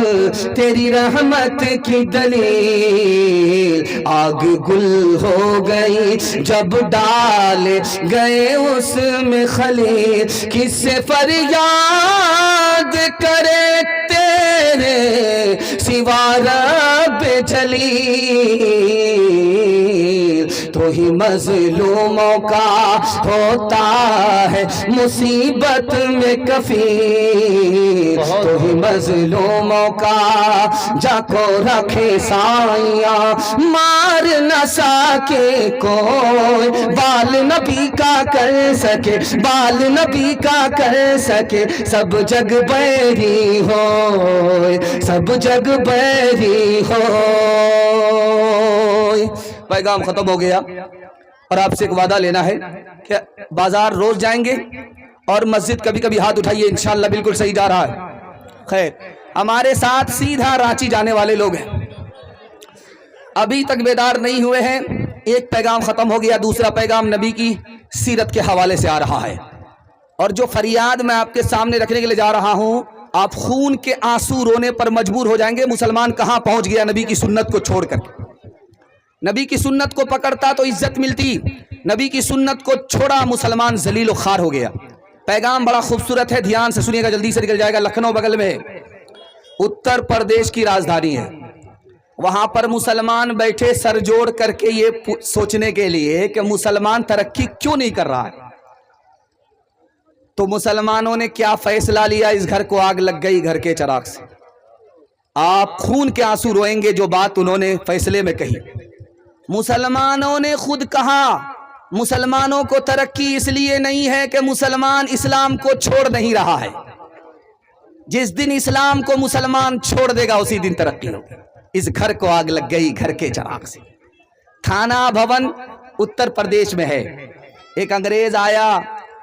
تیری رحمت کی دلیل، آگ گل ہو گئی جب ڈال گئے اس میں خلیل، کس سے فریاد کرے تیرے سوا رب جلیل، تو ہی مظلوموں کا ہوتا ہے مصیبت میں کفیل، تو ہی مظلوموں کا جا کو رکھے سائیاں، مار نہ سکے کوئی، بال نبی کا کر سکے، بال نبی کا کر سکے، سب جگ بیری ہوئے، سب جگ بیری ہوئے۔ پیغام ختم ہو گیا اور آپ سے ایک وعدہ لینا ہے کہ بازار روز جائیں گے اور مسجد کبھی کبھی ہاتھ اٹھائیے، انشاءاللہ بالکل صحیح جا رہا ہے۔ خیر، ہمارے ساتھ سیدھا رانچی جانے والے لوگ ہیں، ابھی تک بیدار نہیں ہوئے ہیں، ایک پیغام ختم ہو گیا، دوسرا پیغام نبی کی سیرت کے حوالے سے آ رہا ہے، اور جو فریاد میں آپ کے سامنے رکھنے کے لیے جا رہا ہوں، آپ خون کے آنسو رونے پر مجبور ہو جائیں گے۔ مسلمان کہاں پہنچ گیا نبی کی سنت کو چھوڑ کر کے؟ نبی کی سنت کو پکڑتا تو عزت ملتی، نبی کی سنت کو چھوڑا مسلمان ذلیل و خوار ہو گیا۔ پیغام بڑا خوبصورت ہے، دھیان سے سنیے گا، جلدی سے نکل جائے گا۔ لکھنؤ بغل میں ہے، اتر پردیش کی راجدھانی ہے، وہاں پر مسلمان بیٹھے سر جوڑ کر کے یہ سوچنے کے لیے کہ مسلمان ترقی کیوں نہیں کر رہا ہے۔ تو مسلمانوں نے کیا فیصلہ لیا؟ اس گھر کو آگ لگ گئی گھر کے چراغ سے۔ آپ خون کے آنسو روئیں گے جو بات انہوں نے فیصلے میں کہی۔ مسلمانوں نے خود کہا مسلمانوں کو ترقی اس لیے نہیں ہے کہ مسلمان اسلام کو چھوڑ نہیں رہا ہے، جس دن اسلام کو مسلمان چھوڑ دے گا اسی دن ترقی ہوگی۔ اس گھر کو آگ لگ گئی گھر کے چراغ سے۔ تھانہ بھون اتر پردیش میں ہے۔ ایک انگریز آیا،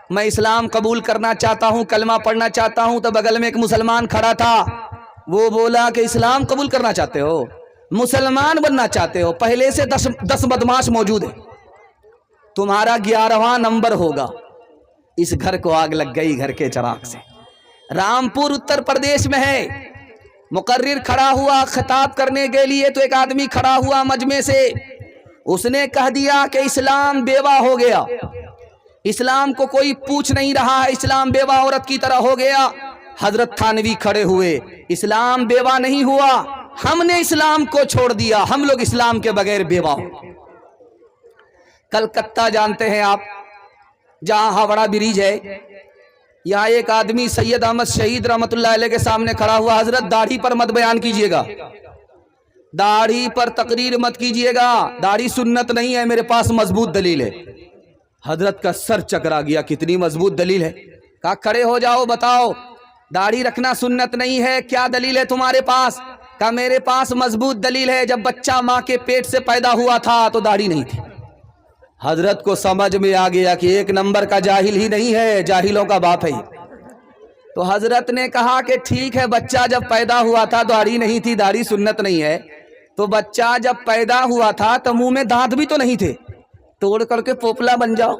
میں اسلام قبول کرنا چاہتا ہوں، کلمہ پڑھنا چاہتا ہوں، تو بغل میں ایک مسلمان کھڑا تھا، وہ بولا کہ اسلام قبول کرنا چاہتے ہو، مسلمان بننا چاہتے ہو، پہلے سے 10 بدماش موجود ہیں، تمہارا 11واں نمبر ہوگا۔ اس گھر کو آگ لگ گئی گھر کے چراغ سے۔ رامپور اتر پردیش میں ہے، مقرر کھڑا ہوا خطاب کرنے کے لیے، تو ایک آدمی کھڑا ہوا مجمع سے، اس نے کہہ دیا کہ اسلام بیوہ ہو گیا، اسلام کو کوئی پوچھ نہیں رہا ہے، اسلام بیوہ عورت کی طرح ہو گیا۔ حضرت تھانوی کھڑے ہوئے، اسلام بیوہ نہیں ہوا، ہم نے اسلام کو چھوڑ دیا، ہم لوگ اسلام کے بغیر بیوہ ہو۔ کلکتہ جانتے ہیں آپ، جہاں ہاوڑا بریج ہے، یہاں ایک آدمی سید احمد شہید رحمت اللہ علیہ کے سامنے کھڑا ہوا، حضرت داڑھی پر مت بیان کیجئے گا، داڑھی پر تقریر مت کیجئے گا، داڑھی سنت نہیں ہے، میرے پاس مضبوط دلیل ہے۔ حضرت کا سر چکرا گیا، کتنی مضبوط دلیل ہے؟ کہا کھڑے ہو جاؤ، بتاؤ داڑھی رکھنا سنت نہیں ہے، کیا دلیل ہے تمہارے پاس؟ کہا میرے پاس مضبوط دلیل ہے، جب بچہ ماں کے پیٹ سے پیدا ہوا تھا تو داڑھی نہیں تھی۔ حضرت کو سمجھ میں آ گیا کہ ایک نمبر کا جاہل ہی نہیں ہے، جاہلوں کا باپ ہے۔ تو حضرت نے کہا کہ ٹھیک ہے، بچہ جب پیدا ہوا تھا داڑھی نہیں تھی، داڑھی سنت نہیں ہے، تو بچہ جب پیدا ہوا تھا تو منہ میں دانت بھی تو نہیں تھے، توڑ کر کے پوپلا بن جاؤ۔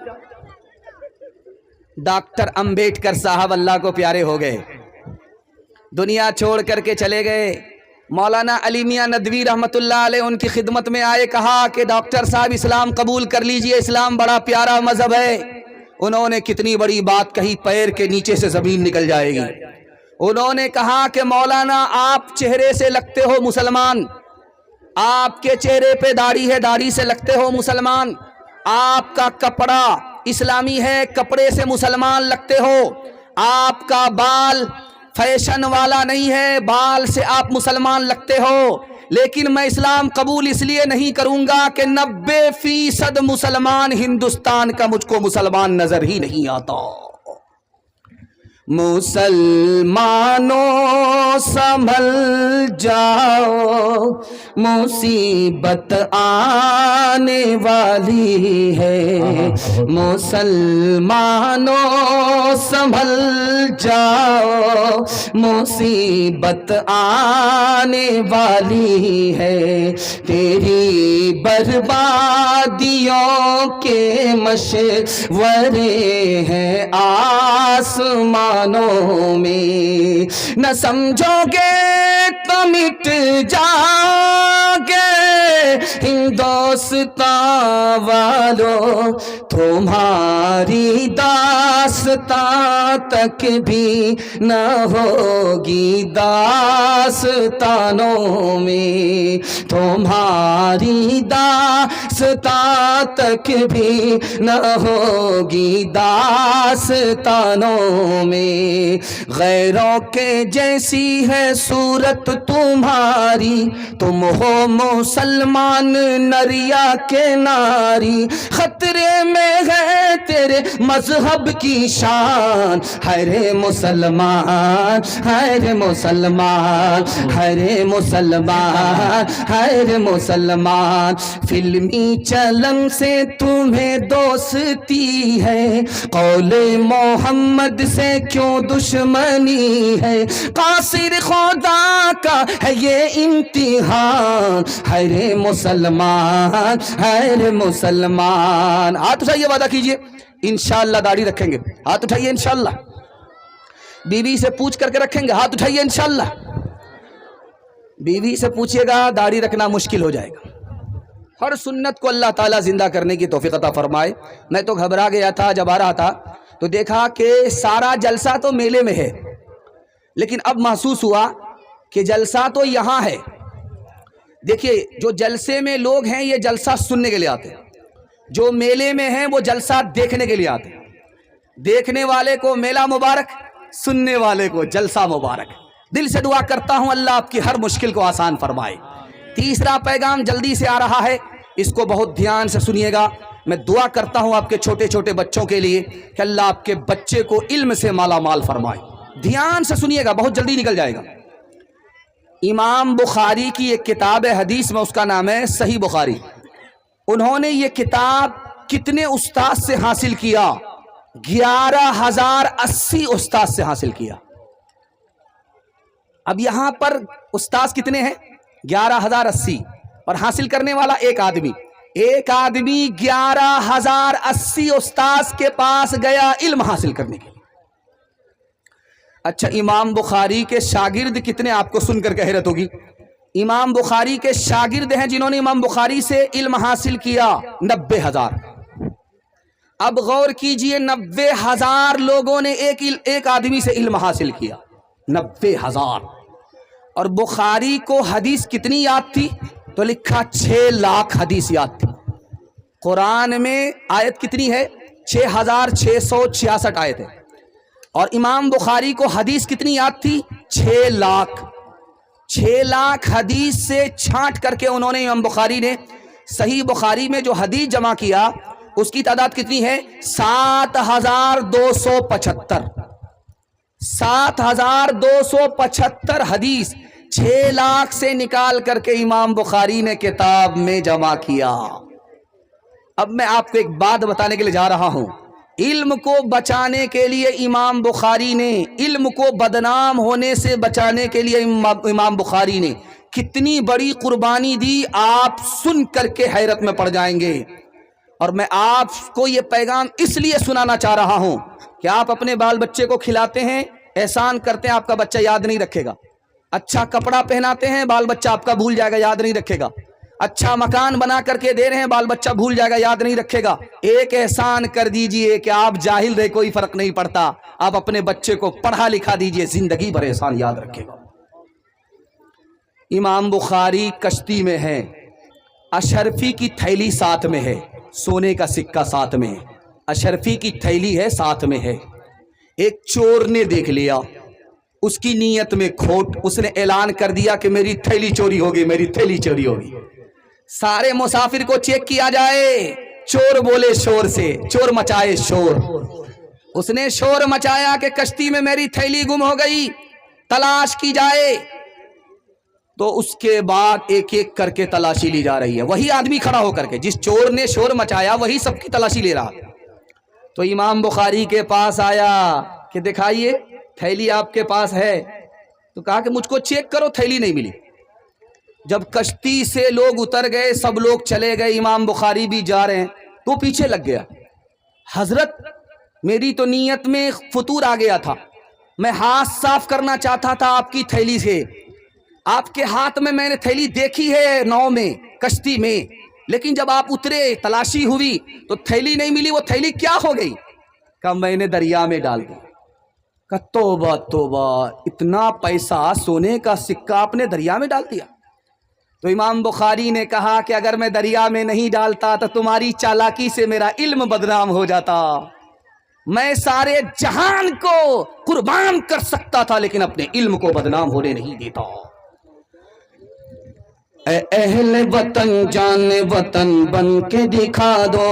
ڈاکٹر امبیڈکر صاحب اللہ کو پیارے ہو گئے، دنیا چھوڑ کر کے چلے گئے۔ مولانا علی میاں ندوی رحمت اللہ علیہ ان کی خدمت میں آئے، کہا کہ ڈاکٹر صاحب اسلام قبول کر لیجئے، اسلام بڑا پیارا مذہب ہے۔ انہوں نے کتنی بڑی بات کہی، پیر کے نیچے سے زمین نکل جائے گی۔ انہوں نے کہا کہ مولانا آپ چہرے سے لگتے ہو مسلمان، آپ کے چہرے پہ داڑھی ہے، داڑھی سے لگتے ہو مسلمان، آپ کا کپڑا اسلامی ہے، کپڑے سے مسلمان لگتے ہو، آپ کا بال فیشن والا نہیں ہے، بال سے آپ مسلمان لگتے ہو، لیکن میں اسلام قبول اس لیے نہیں کروں گا کہ 90% مسلمان ہندوستان کا مجھ کو مسلمان نظر ہی نہیں آتا۔ مسلمانوں سنبھل جاؤ، مصیبت آنے والی ہے، مسلمانوں سنبھل جاؤ، مصیبت آنے والی ہے، تیری بربادیوں کے مشورے ہیں آسمان میں، نہ سمجھو گے تو مٹ جاؤ گے ہندوستان والو، تمہاری داستان تک بھی نہ ہوگی داستانوں میں، تمہاری داستان تک بھی نہ ہوگی داستانوں میں، غیروں کے جیسی ہے صورت تمہاری، تم ہو مسلمان نریا کے ناری، خطرے میں ہے تیرے مذہب کی شان، ہر مسلمان ہر مسلمان ہر مسلمان ہر مسلمان، فلمی چلن سے تمہیں دوستی ہے، قول محمد سے کیوں دشمنی ہے، قاصر خدا کا ہے یہ امتحان، ہر مسلمان ہر مسلمان۔ ہاتھ اٹھائیے، وعدہ کیجئے انشاءاللہ داڑھی رکھیں گے، ہاتھ اٹھائیے انشاءاللہ۔ بیوی سے پوچھ کر کے رکھیں گے، ہاتھ اٹھائیے انشاءاللہ۔ بیوی سے پوچھئے گا داڑھی رکھنا مشکل ہو جائے گا۔ ہر سنت کو اللہ تعالیٰ زندہ کرنے کی توفیق عطا فرمائے۔ میں تو گھبرا گیا تھا جب آ رہا تھا تو دیکھا کہ سارا جلسہ تو میلے میں ہے، لیکن اب محسوس ہوا کہ جلسہ تو یہاں ہے۔ دیکھیے جو جلسے میں لوگ ہیں یہ جلسہ سننے کے لیے آتے ہیں، جو میلے میں ہیں وہ جلسہ دیکھنے کے لیے آتے ہیں۔ دیکھنے والے کو میلہ مبارک، سننے والے کو جلسہ مبارک۔ دل سے دعا کرتا ہوں اللہ آپ کی ہر مشکل کو آسان فرمائے۔ تیسرا پیغام جلدی سے آ رہا ہے، اس کو بہت دھیان سے سنیے گا۔ میں دعا کرتا ہوں آپ کے چھوٹے چھوٹے بچوں کے لیے کہ اللہ آپ کے بچے کو علم سے مالا مال فرمائے۔ دھیان سے سنیے گا، بہت جلدی نکل جائے گا۔ امام بخاری کی ایک کتاب ہے حدیث میں، اس کا نام ہے صحیح بخاری۔ انہوں نے یہ کتاب کتنے استاذ سے حاصل کیا؟ 11,080 استاذ سے حاصل کیا۔ اب یہاں پر استاذ کتنے ہیں؟ 11,080، اور حاصل کرنے والا ایک آدمی 11,080 استاذ کے پاس گیا علم حاصل کرنے کے لیے۔ اچھا امام بخاری کے شاگرد کتنے آپ کو سن کر کے حیرت ہوگی؟ امام بخاری کے شاگرد ہیں جنہوں نے امام بخاری سے علم حاصل کیا 90,000۔ اب غور کیجئے 90,000 لوگوں نے ایک آدمی سے علم حاصل کیا، 90,000۔ اور بخاری کو حدیث کتنی یاد تھی؟ تو لکھا 6 لاکھ حدیث یاد تھی۔ قرآن میں آیت کتنی ہے؟ 6,666 آیت ہے، اور امام بخاری کو حدیث کتنی یاد تھی؟ 6 لاکھ۔ 6 لاکھ حدیث سے چھانٹ کر کے انہوں نے امام بخاری نے صحیح بخاری میں جو حدیث جمع کیا اس کی تعداد کتنی ہے؟ 7,275۔ 7,275 حدیث 6 لاکھ سے نکال کر کے امام بخاری نے کتاب میں جمع کیا۔ اب میں آپ کو ایک بات بتانے کے لیے جا رہا ہوں، علم کو بچانے کے لیے امام بخاری نے، علم کو بدنام ہونے سے بچانے کے لیے امام بخاری نے کتنی بڑی قربانی دی، آپ سن کر کے حیرت میں پڑ جائیں گے۔ اور میں آپ کو یہ پیغام اس لیے سنانا چاہ رہا ہوں کہ آپ اپنے بال بچے کو کھلاتے ہیں، احسان کرتے ہیں، آپ کا بچہ یاد نہیں رکھے گا۔ اچھا کپڑا پہناتے ہیں، بال بچہ آپ کا بھول جائے گا، یاد نہیں رکھے گا۔ اچھا مکان بنا کر کے دے رہے ہیں، بال بچہ بھول جائے گا، یاد نہیں رکھے گا۔ ایک احسان کر دیجئے کہ آپ جاہل رہے کوئی فرق نہیں پڑتا، آپ اپنے بچے کو پڑھا لکھا دیجئے، زندگی بھر احسان یاد رکھے گا۔ امام بخاری کشتی میں ہے، اشرفی کی تھیلی ساتھ میں ہے، سونے کا سکہ ساتھ میں ہے، اشرفی کی تھیلی ہے ساتھ میں ہے۔ ایک چور نے دیکھ لیا، اس کی نیت میں کھوٹ، اس نے اعلان کر دیا کہ میری تھیلی چوری ہوگی، میری تھیلی چوری ہوگی۔ سارے مسافر کو چیک کیا جائے، چور بولے شور سے، چور مچائے شور۔ اس نے شور مچایا کہ کشتی میں میری تھیلی گم ہو گئی، تلاش کی جائے۔ تو اس کے بعد ایک ایک کر کے تلاشی لی جا رہی ہے، وہی آدمی کھڑا ہو کر کے، جس چور نے شور مچایا وہی سب کی تلاشی لے رہا۔ تو امام بخاری کے پاس آیا کہ دکھائیے تھیلی آپ کے پاس ہے، تو کہا کہ مجھ کو چیک کرو، تھیلی نہیں ملی۔ جب کشتی سے لوگ اتر گئے، سب لوگ چلے گئے، امام بخاری بھی جا رہے ہیں، تو پیچھے لگ گیا۔ حضرت میری تو نیت میں فطور آ گیا تھا، میں ہاتھ صاف کرنا چاہتا تھا آپ کی تھیلی سے، آپ کے ہاتھ میں نے تھیلی دیکھی ہے ناؤ میں، کشتی میں، لیکن جب آپ اترے تلاشی ہوئی تو تھیلی نہیں ملی۔ وہ تھیلی کیا ہو گئی؟ کہا میں نے دریا میں ڈال دی۔ کہا توبہ توبہ، اتنا پیسہ سونے کا سکہ آپ نے دریا میں ڈال دیا؟ تو امام بخاری نے کہا کہ اگر میں دریا میں نہیں ڈالتا تو تمہاری چالاکی سے میرا علم بدنام ہو جاتا، میں سارے جہان کو قربان کر سکتا تھا لیکن اپنے علم کو بدنام ہونے نہیں دیتا۔ اے اہل وطن جان وطن بن کے دکھا دو،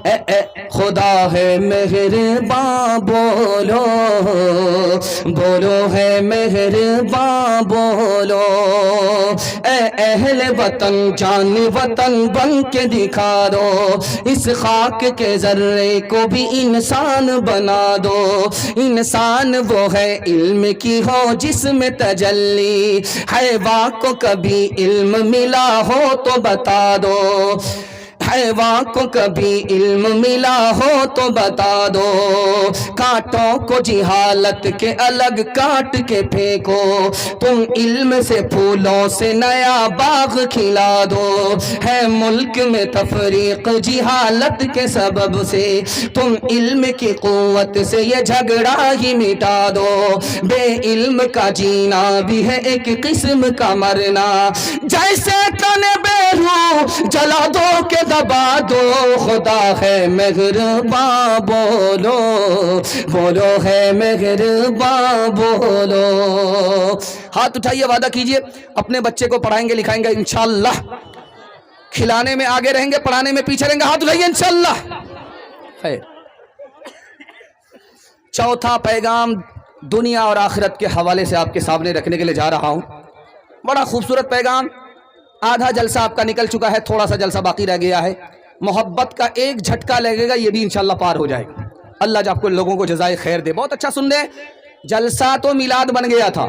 اے خدا ہے مہرباں بولو، بولو ہے مہرباں بولو، اے اہل وطن جان وطن بن کے دکھا دو، اس خاک کے ذرے کو بھی انسان بنا دو، انسان وہ ہے علم کی ہو جس میں تجلی، حیواں کو کبھی علم ملا ہو تو بتا دو، حیواں کو کبھی علم ملا ہو تو بتا دو، کانٹوں کو جہالت کے الگ کاٹ کے پھینکو، تم علم سے پھولوں سے نیا باغ کھلا دو، ہے ملک میں تفریق جہالت کے سبب سے، تم علم کی قوت سے یہ جھگڑا ہی مٹا دو، بے علم کا جینا بھی ہے ایک قسم کا مرنا، جیسے تن بے روح جلا دو کہ دبا دو، خدا ہے مہرباں بولو، بولو ہے مہرباں بولو۔ ہاتھ اٹھائیے، وعدہ کیجئے اپنے بچے کو پڑھائیں گے لکھائیں گے انشاءاللہ، کھلانے میں آگے رہیں گے، پڑھانے میں پیچھے رہیں گے، ہاتھ اٹھائیے انشاءاللہ۔ خیر، چوتھا پیغام دنیا اور آخرت کے حوالے سے آپ کے سامنے رکھنے کے لیے جا رہا ہوں، بڑا خوبصورت پیغام، آدھا جلسہ آپ کا نکل چکا ہے، تھوڑا سا جلسہ باقی رہ گیا ہے، محبت کا ایک جھٹکا لگے گا، یہ بھی انشاءاللہ پار ہو جائے گا، اللہ جب آپ کو لوگوں کو جزائے خیر دے۔ بہت اچھا سن لیں، جلسہ تو میلاد بن گیا تھا،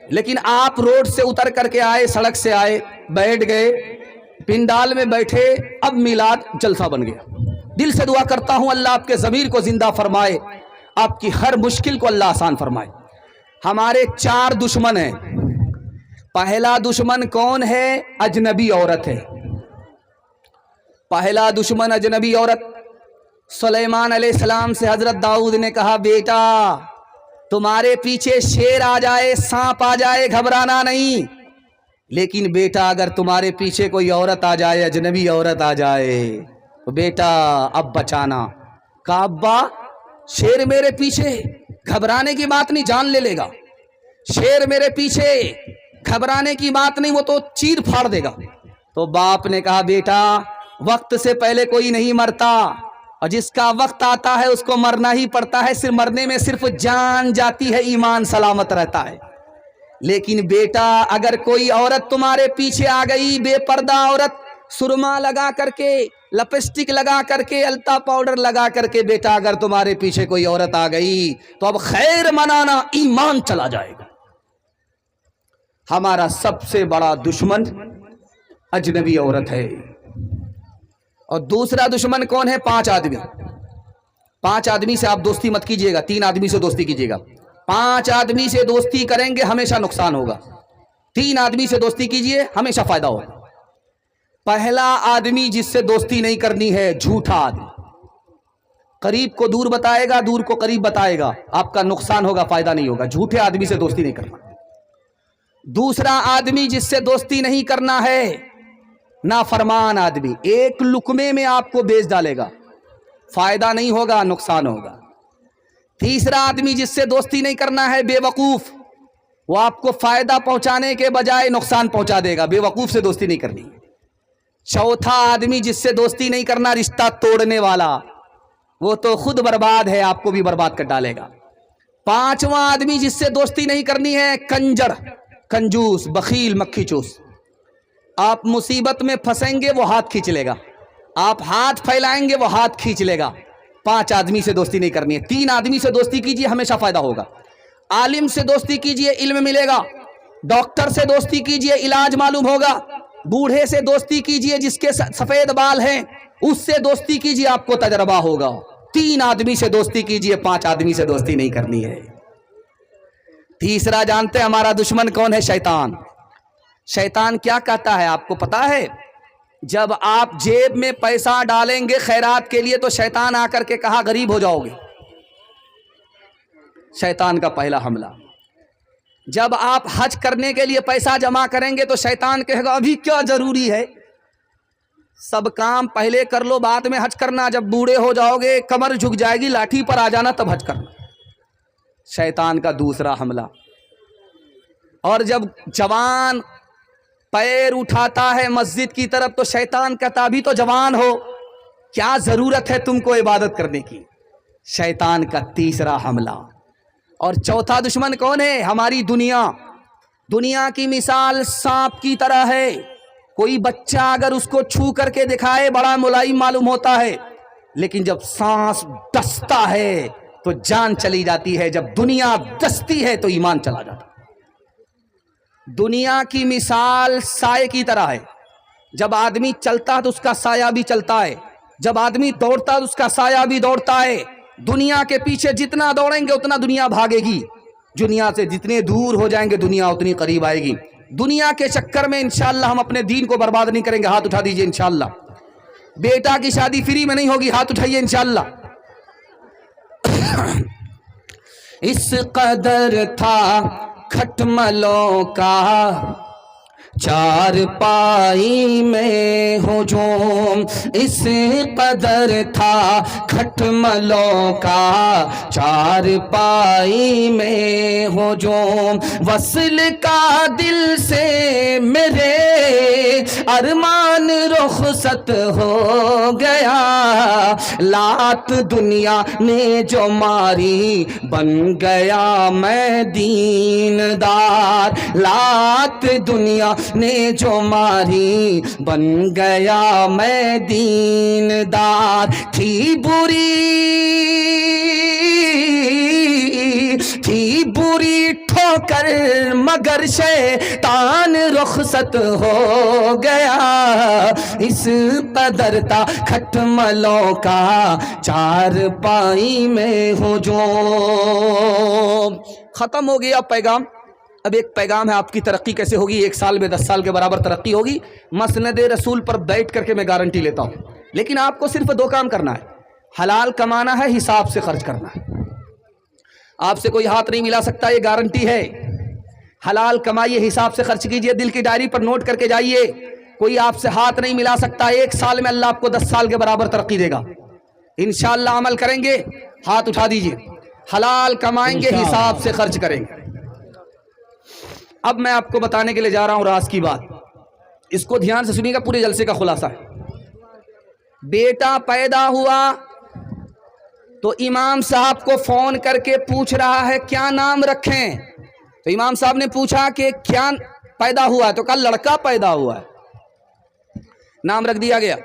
لیکن آپ روڈ سے اتر کر کے آئے، سڑک سے آئے، بیٹھ گئے، پنڈال میں بیٹھے، اب میلاد جلسہ بن گیا۔ دل سے دعا کرتا ہوں اللہ آپ کے ضمیر کو زندہ فرمائے، آپ کی ہر مشکل کو اللہ آسان فرمائے۔ ہمارے 4 دشمن ہیں، پہلا دشمن کون ہے؟ اجنبی عورت ہے، پہلا دشمن اجنبی عورت۔ سلیمان علیہ السلام سے حضرت داؤد نے کہا بیٹا تمہارے پیچھے شیر آ جائے، سانپ آ جائے، گھبرانا نہیں، لیکن بیٹا اگر تمہارے پیچھے کوئی عورت آ جائے، اجنبی عورت آ جائے تو بیٹا اب بچانا۔ کہا ابا شیر میرے پیچھے، گھبرانے کی بات نہیں، جان لے لے گا، شیر میرے پیچھے، گھبرانے کی بات نہیں، وہ تو چیر پھاڑ دے گا۔ تو باپ نے کہا بیٹا وقت سے پہلے کوئی نہیں مرتا، اور جس کا وقت آتا ہے اس کو مرنا ہی پڑتا ہے، صرف مرنے میں صرف جان جاتی ہے، ایمان سلامت رہتا ہے۔ لیکن بیٹا اگر کوئی عورت تمہارے پیچھے آ گئی، بے پردہ عورت، سرما لگا کر کے، لپسٹک لگا کر کے، التا پاؤڈر لگا کر کے، بیٹا اگر تمہارے پیچھے کوئی عورت آ گئی تو اب خیر منانا، ایمان چلا جائے گا۔ ہمارا سب سے بڑا دشمن اجنبی عورت ہے، اور دوسرا دشمن کون ہے؟ 5 آدمی۔ 5 آدمی سے آپ دوستی مت کیجئے گا، 3 آدمی سے دوستی کیجئے گا۔ 5 آدمی سے دوستی کریں گے ہمیشہ نقصان ہوگا، 3 آدمی سے دوستی کیجئے ہمیشہ فائدہ ہوگا۔ پہلا آدمی جس سے دوستی نہیں کرنی ہے، جھوٹا آدمی، قریب کو دور بتائے گا، دور کو قریب بتائے گا، آپ کا نقصان ہوگا، فائدہ نہیں ہوگا، جھوٹے آدمی سے دوستی نہیں کرنا۔ دوسرا آدمی جس سے دوستی نہیں کرنا ہے، نافرمان آدمی، ایک لقمے میں آپ کو بیچ ڈالے گا، فائدہ نہیں ہوگا، نقصان ہوگا۔ تیسرا آدمی جس سے دوستی نہیں کرنا ہے، بے وقوف، وہ آپ کو فائدہ پہنچانے کے بجائے نقصان پہنچا دے گا، بے وقوف سے دوستی نہیں کرنی۔ چوتھا آدمی جس سے دوستی نہیں کرنا، رشتہ توڑنے والا، وہ تو خود برباد ہے، آپ کو بھی برباد کر ڈالے گا۔ 5واں آدمی جس سے دوستی نہیں کرنی ہے، کنجر، کنجوس، بخیل، مکھی چوس، آپ مصیبت میں پھنسیں گے وہ ہاتھ کھینچ لے گا، آپ ہاتھ پھیلائیں گے وہ ہاتھ کھینچ لے گا۔ 5 آدمی سے دوستی نہیں کرنی ہے۔ 3 آدمی سے دوستی کیجئے ہمیشہ فائدہ ہوگا۔ عالم سے دوستی کیجئے، علم ملے گا۔ ڈاکٹر سے دوستی کیجئے، علاج معلوم ہوگا۔ بوڑھے سے دوستی کیجئے جس کے سفید بال ہیں، اس سے دوستی کیجئے، آپ کو تجربہ ہوگا۔ 3 آدمی سے دوستی کیجئے، 5 آدمی سے دوستی نہیں کرنی ہے۔ تیسرا جانتے ہیں ہمارا دشمن کون ہے؟ شیطان۔ شیطان کیا کہتا ہے آپ کو پتا ہے؟ جب آپ جیب میں پیسہ ڈالیں گے خیرات کے لیے تو شیطان آ کر کے کہا غریب ہو جاؤ گے، شیطان کا پہلا حملہ۔ جب آپ حج کرنے کے لیے پیسہ جمع کریں گے تو شیطان کہے گا ابھی کیا ضروری ہے، سب کام پہلے کر لو بعد میں حج کرنا، جب بوڑھے ہو جاؤ گے کمر جھک جائے گی لاٹھی پر آ جانا تب حج کرنا۔ شیطان کا دوسرا حملہ۔ اور جب جوان پیر اٹھاتا ہے مسجد کی طرف تو شیطان کہتا بھی تو جوان ہو، کیا ضرورت ہے تم کو عبادت کرنے کی؟ شیطان کا تیسرا حملہ۔ اور چوتھا دشمن کون ہے؟ ہماری دنیا۔ دنیا کی مثال سانپ کی طرح ہے، کوئی بچہ اگر اس کو چھو کر کے دکھائے بڑا ملائم معلوم ہوتا ہے، لیکن جب سانس ڈستا ہے تو جان چلی جاتی ہے، جب دنیا ڈستی ہے تو ایمان چلا جاتا ہے۔ دنیا کی مثال سائے کی طرح ہے، جب آدمی چلتا ہے تو اس کا سایہ بھی چلتا ہے، جب آدمی دوڑتا ہے تو اس کا سایہ بھی دوڑتا ہے۔ دنیا کے پیچھے جتنا دوڑیں گے اتنا دنیا بھاگے گی، دنیا سے جتنے دور ہو جائیں گے دنیا اتنی قریب آئے گی۔ دنیا کے چکر میں انشاءاللہ ہم اپنے دین کو برباد نہیں کریں گے، ہاتھ اٹھا دیجئے انشاءاللہ۔ بیٹا کی شادی فری میں نہیں ہوگی، ہاتھ اٹھائیے انشاءاللہ۔ اس قدر تھا کھٹملوں کا چار پائی میں ہجوم، اس قدر تھا کھٹملوں کا چار پائی میں ہجوم، وصل کا دل سے میرے ارمان رخصت ہو گیا، لات دنیا نے جو ماری بن گیا میں دیندار، لات دنیا نے جو ماری بن گیا میں دیندار، تھی بری ٹھوکر مگر شیطان رخصت ہو گیا، اس قدر تھا کھٹملوں کا چار پائی میں ہجوم۔ ختم ہو گیا پیغام۔ اب ایک پیغام ہے، آپ کی ترقی کیسے ہوگی؟ 1 سال میں 10 سال کے برابر ترقی ہوگی، مسند رسول پر بیٹھ کر کے میں گارنٹی لیتا ہوں۔ لیکن آپ کو صرف 2 کام کرنا ہے، حلال کمانا ہے، حساب سے خرچ کرنا ہے۔ آپ سے کوئی ہاتھ نہیں ملا سکتا، یہ گارنٹی ہے۔ حلال کمائیے، حساب سے خرچ کیجئے، دل کی ڈائری پر نوٹ کر کے جائیے، کوئی آپ سے ہاتھ نہیں ملا سکتا۔ 1 سال میں اللہ آپ کو 10 سال کے برابر ترقی دے گا۔ انشاءاللہ عمل کریں گے، ہاتھ اٹھا دیجئے۔ حلال کمائیں گے، حساب سے خرچ کریں گے۔ اب میں آپ کو بتانے کے لیے جا رہا ہوں راز کی بات، اس کو دھیان سے سنیے گا، پورے جلسے کا خلاصہ ہے۔ بیٹا پیدا ہوا تو امام صاحب کو فون کر کے پوچھ رہا ہے کیا نام رکھیں؟ تو امام صاحب نے پوچھا کہ کیا پیدا ہوا ہے؟ تو کہا لڑکا پیدا ہوا ہے، نام رکھ دیا گیا۔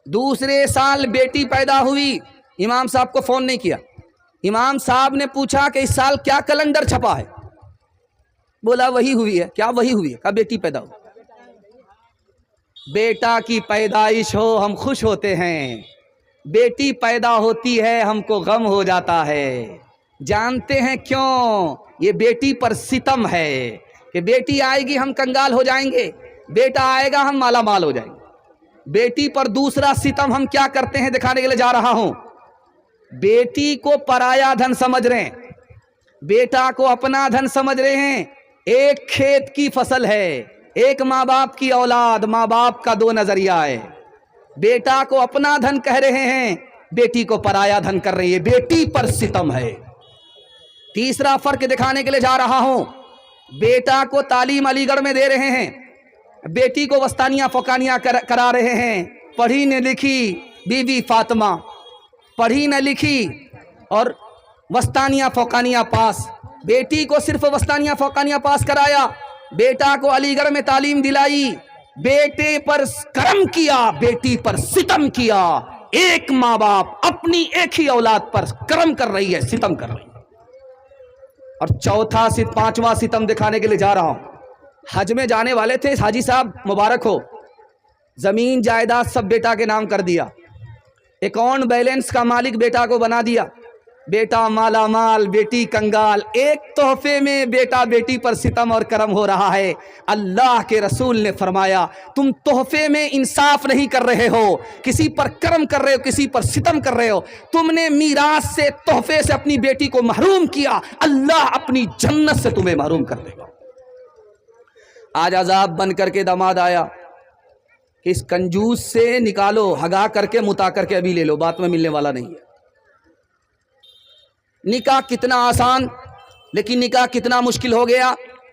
دوسرے سال بیٹی پیدا ہوئی، امام صاحب کو فون نہیں کیا، امام صاحب نے پوچھا کہ اس سال کیا کیلنڈر چھپا ہے؟ بولا وہی ہوئی ہے۔ کیا وہی ہوئی ہے؟ کہا بیٹی پیدا ہوئی۔ بیٹا کی پیدائش ہو ہم خوش ہوتے ہیں، بیٹی پیدا ہوتی ہے ہم کو غم ہو جاتا ہے۔ جانتے ہیں کیوں؟ یہ بیٹی پر ستم ہے کہ بیٹی آئے گی ہم کنگال ہو جائیں گے، بیٹا آئے گا ہم مالا مال ہو جائیں گے۔ بیٹی پر دوسرا ستم ہم کیا کرتے ہیں دکھانے کے لیے جا رہا ہوں۔ بیٹی کو پرایا دھن سمجھ رہے ہیں، بیٹا کو اپنا دھن سمجھ رہے ہیں۔ ایک کھیت کی فصل ہے، ایک ماں باپ کی اولاد، ماں باپ کا 2 نظریہ ہے۔ بیٹا کو اپنا دھن کہہ رہے ہیں، بیٹی کو پرایا دھن کر رہی ہے، بیٹی پر ستم ہے۔ تیسرا فرق دکھانے کے لیے جا رہا ہوں، بیٹا کو تعلیم علی گڑھ میں دے رہے ہیں، بیٹی کو وستانیہ فوقانیہ کرا رہے ہیں۔ پڑھی نہ لکھی بی بی فاطمہ، پڑھی نہ لکھی اور وستانیہ فوقانیہ پاس، بیٹی کو صرف وستانیہ فوقانیہ پاس کرایا، بیٹا کو علی گڑھ میں تعلیم دلائی۔ بیٹے پر کرم کیا، بیٹی پر ستم کیا۔ ایک ماں باپ اپنی ایک ہی اولاد پر کرم کر رہی ہے، ستم کر رہی ہے۔ اور پانچواں ستم دکھانے کے لیے جا رہا ہوں۔ حج میں جانے والے تھے، حاجی صاحب مبارک ہو، زمین جائیداد سب بیٹا کے نام کر دیا، اکاؤنٹ بیلنس کا مالک بیٹا کو بنا دیا، بیٹا مالا مال، بیٹی کنگال۔ ایک تحفے میں بیٹا بیٹی پر ستم اور کرم ہو رہا ہے۔ اللہ کے رسول نے فرمایا تم تحفے میں انصاف نہیں کر رہے ہو، کسی پر کرم کر رہے ہو، کسی پر ستم کر رہے ہو۔ تم نے میراث سے، تحفے سے اپنی بیٹی کو محروم کیا، اللہ اپنی جنت سے تمہیں محروم کر دے گا۔ آج عذاب بن کر کے داماد آیا کہ اس کنجوس سے نکالو، ہگا کر کے متا کر کے ابھی لے لو، بات میں ملنے والا نہیں ہے۔ نکاح کتنا آسان لیکن نکاح کتنا مشکل ہو گیا۔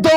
2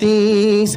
30।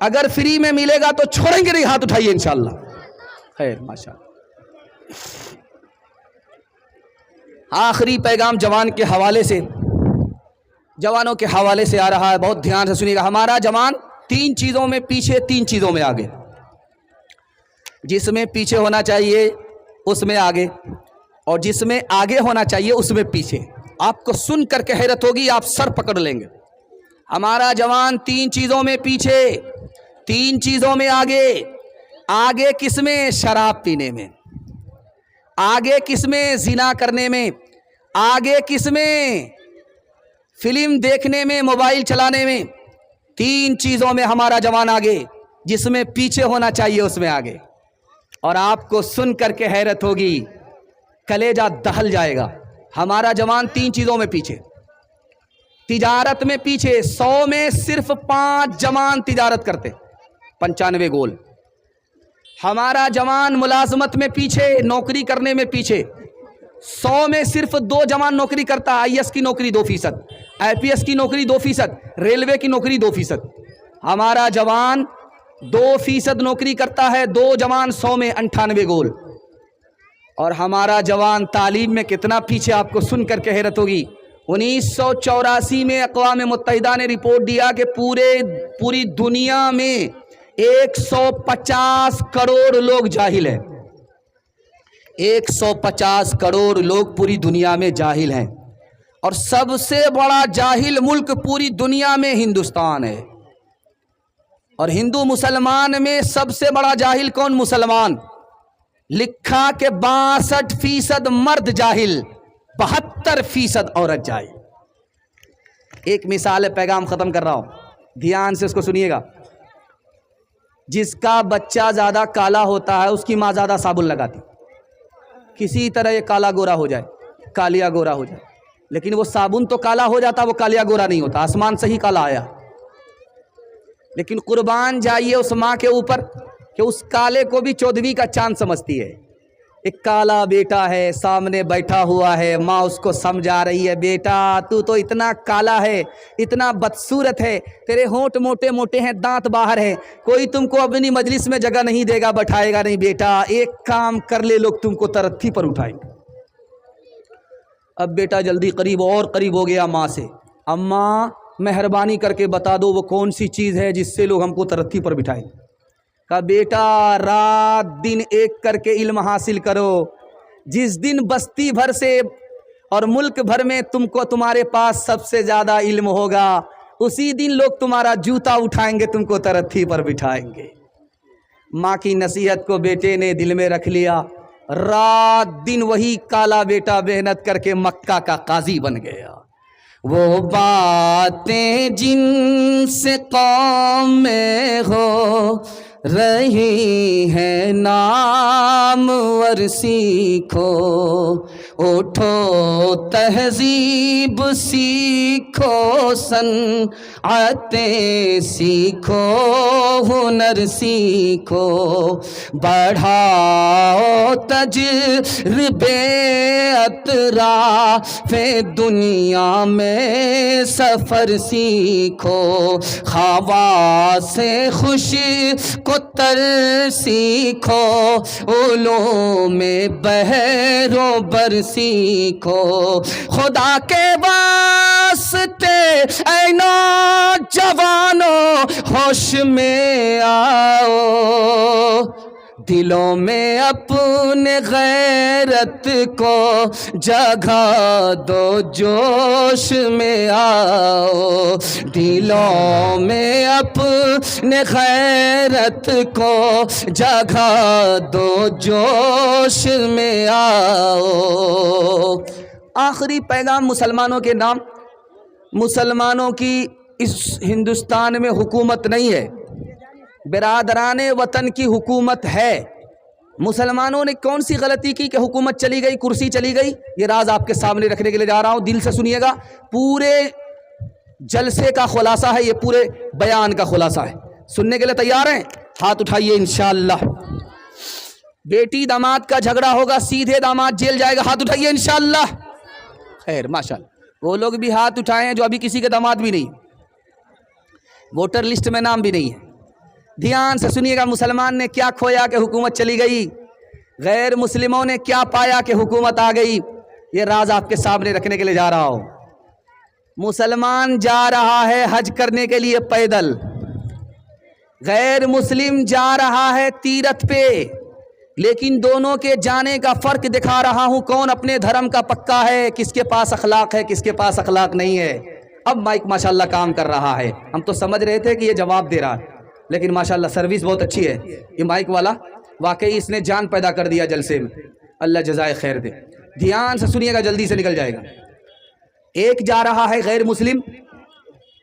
اگر فری میں ملے گا تو چھوڑیں گے نہیں، ہاتھ اٹھائیے انشاءاللہ. خیر ماشاءاللہ. آخری پیغام جوان کے حوالے سے، جوانوں کے حوالے سے آ رہا ہے، بہت دھیان سے سنیے گا. ہمارا جوان 3 چیزوں میں پیچھے، 3 چیزوں میں آگے. جس میں پیچھے ہونا چاہیے اس میں آگے، اور جس میں آگے ہونا چاہیے اس میں پیچھے. آپ کو سن کر کے حیرت ہوگی، آپ سر پکڑ لیں گے. ہمارا جوان 3 چیزوں میں پیچھے، 3 چیزوں میں آگے. آگے کس میں؟ شراب پینے میں. آگے کس میں؟ زنا کرنے میں. آگے کس میں؟ فلم دیکھنے میں، موبائل چلانے میں. 3 چیزوں میں ہمارا جوان آگے. جس میں پیچھے ہونا چاہیے اس میں آگے. اور آپ کو سن کر کے حیرت ہوگی، کلیجہ دہل جائے گا. ہمارا جوان 3 چیزوں میں پیچھے. تجارت میں پیچھے. 100 میں صرف 5 جوان تجارت کرتے، 95 گول. ہمارا جوان ملازمت میں پیچھے، نوکری کرنے میں پیچھے. 100 میں صرف 2 جوان نوکری کرتا. IAS کی نوکری 2%، IPS کی نوکری 2%، ریلوے کی نوکری 2%. ہمارا جوان 2% نوکری کرتا ہے. 2 جوان 100 میں 98 گول. اور ہمارا جوان تعلیم میں کتنا پیچھے، آپ کو سن کر کے حیرت ہوگی. 1984 میں اقوام متحدہ نے رپورٹ دیا کہ پوری دنیا میں 150 کروڑ لوگ جاہل ہیں. 150 کروڑ لوگ پوری دنیا میں جاہل ہیں. اور سب سے بڑا جاہل ملک پوری دنیا میں ہندوستان ہے. اور ہندو مسلمان میں سب سے بڑا جاہل کون؟ مسلمان. لکھا کہ 62% مرد جاہل، 72% عورت جاہل. ایک مثال ہے، پیغام ختم کر رہا ہوں، دھیان سے اس کو سنیے گا. جس کا بچہ زیادہ کالا ہوتا ہے اس کی ماں زیادہ صابن لگاتی، کسی طرح یہ کالا گورا ہو جائے، کالیا گورا ہو جائے. لیکن وہ صابن تو کالا ہو جاتا، وہ کالیا گورا نہیں ہوتا. آسمان سے ہی کالا آیا. لیکن قربان جائیے اس ماں کے اوپر کہ اس کالے کو بھی 14ویں کا چاند سمجھتی ہے. ایک کالا بیٹا ہے سامنے بیٹھا ہوا ہے، ماں اس کو سمجھا رہی ہے، بیٹا تو اتنا کالا ہے، اتنا بدصورت ہے، تیرے ہونٹ موٹے موٹے ہیں، دانت باہر ہیں، کوئی تم کو اپنی مجلس میں جگہ نہیں دے گا، بٹھائے گا نہیں. بیٹا ایک کام کر لے، لوگ تم کو ترتھی پر اٹھائیں گے. اب بیٹا جلدی قریب اور قریب ہو گیا ماں سے. اماں مہربانی کر کے بتا دو وہ کون سی چیز ہے جس سے لوگ ہم کو ترتھی پر بٹھائیں. کہا بیٹا رات دن ایک کر کے علم حاصل کرو. جس دن بستی بھر سے اور ملک بھر میں تم کو تمہارے پاس سب سے زیادہ علم ہوگا، اسی دن لوگ تمہارا جوتا اٹھائیں گے، تم کو ترتھی پر بٹھائیں گے. ماں کی نصیحت کو بیٹے نے دل میں رکھ لیا. رات دن وہی کالا بیٹا محنت کر کے مکہ کا قاضی بن گیا. وہ باتیں جن سے قوم میں ہو رہی ہے نامور سیکھو، اٹھو تہذیب سیکھو، صنعتیں سیکھو، ہنر سیکھو، بڑھاؤ تجربے اطراف دنیا میں سفر سیکھو، خواص خوش کو تر سیکھو، علوم میں بحر و بر سیکھو. خدا کے واسطے اے نوجوانوں ہوش میں آؤ، دلوں میں اپنے غیرت کو جگہ دو، جوش میں آؤ، دلوں میں اپنے غیرت کو جگہ دو، جوش میں آؤ. آخری پیغام مسلمانوں کے نام. مسلمانوں کی اس ہندوستان میں حکومت نہیں ہے، برادران وطن کی حکومت ہے. مسلمانوں نے کون سی غلطی کی کہ حکومت چلی گئی، کرسی چلی گئی؟ یہ راز آپ کے سامنے رکھنے کے لیے جا رہا ہوں، دل سے سنیے گا. پورے جلسے کا خلاصہ ہے، یہ پورے بیان کا خلاصہ ہے. سننے کے لیے تیار ہیں؟ ہاتھ اٹھائیے انشاءاللہ. بیٹی داماد کا جھگڑا ہوگا، سیدھے داماد جیل جائے گا. ہاتھ اٹھائیے انشاءاللہ. خیر ماشاءاللہ. وہ لوگ بھی ہاتھ اٹھائے ہیں جو ابھی کسی کے داماد بھی نہیں، ووٹر لسٹ میں نام بھی نہیں ہے. دھیان سے سنیے گا، مسلمان نے کیا کھویا کہ حکومت چلی گئی، غیر مسلموں نے کیا پایا کہ حکومت آ گئی. یہ راز آپ کے سامنے رکھنے کے لیے جا رہا ہوں. مسلمان جا رہا ہے حج کرنے کے لیے پیدل، غیر مسلم جا رہا ہے تیرتھ پہ، لیکن دونوں کے جانے کا فرق دکھا رہا ہوں. کون اپنے دھرم کا پکا ہے، کس کے پاس اخلاق ہے، کس کے پاس اخلاق نہیں ہے. اب مائک ماشاءاللہ کام کر رہا ہے. ہم تو سمجھ رہے تھے کہ یہ جواب دے رہا ہے، لیکن ماشاءاللہ سروس بہت اچھی ہے. یہ مائک والا واقعی اس نے جان پیدا کر دیا جلسے میں، اللہ جزائے خیر دے. دھیان سے سنیے گا، جلدی سے نکل جائے گا. ایک جا رہا ہے غیر مسلم،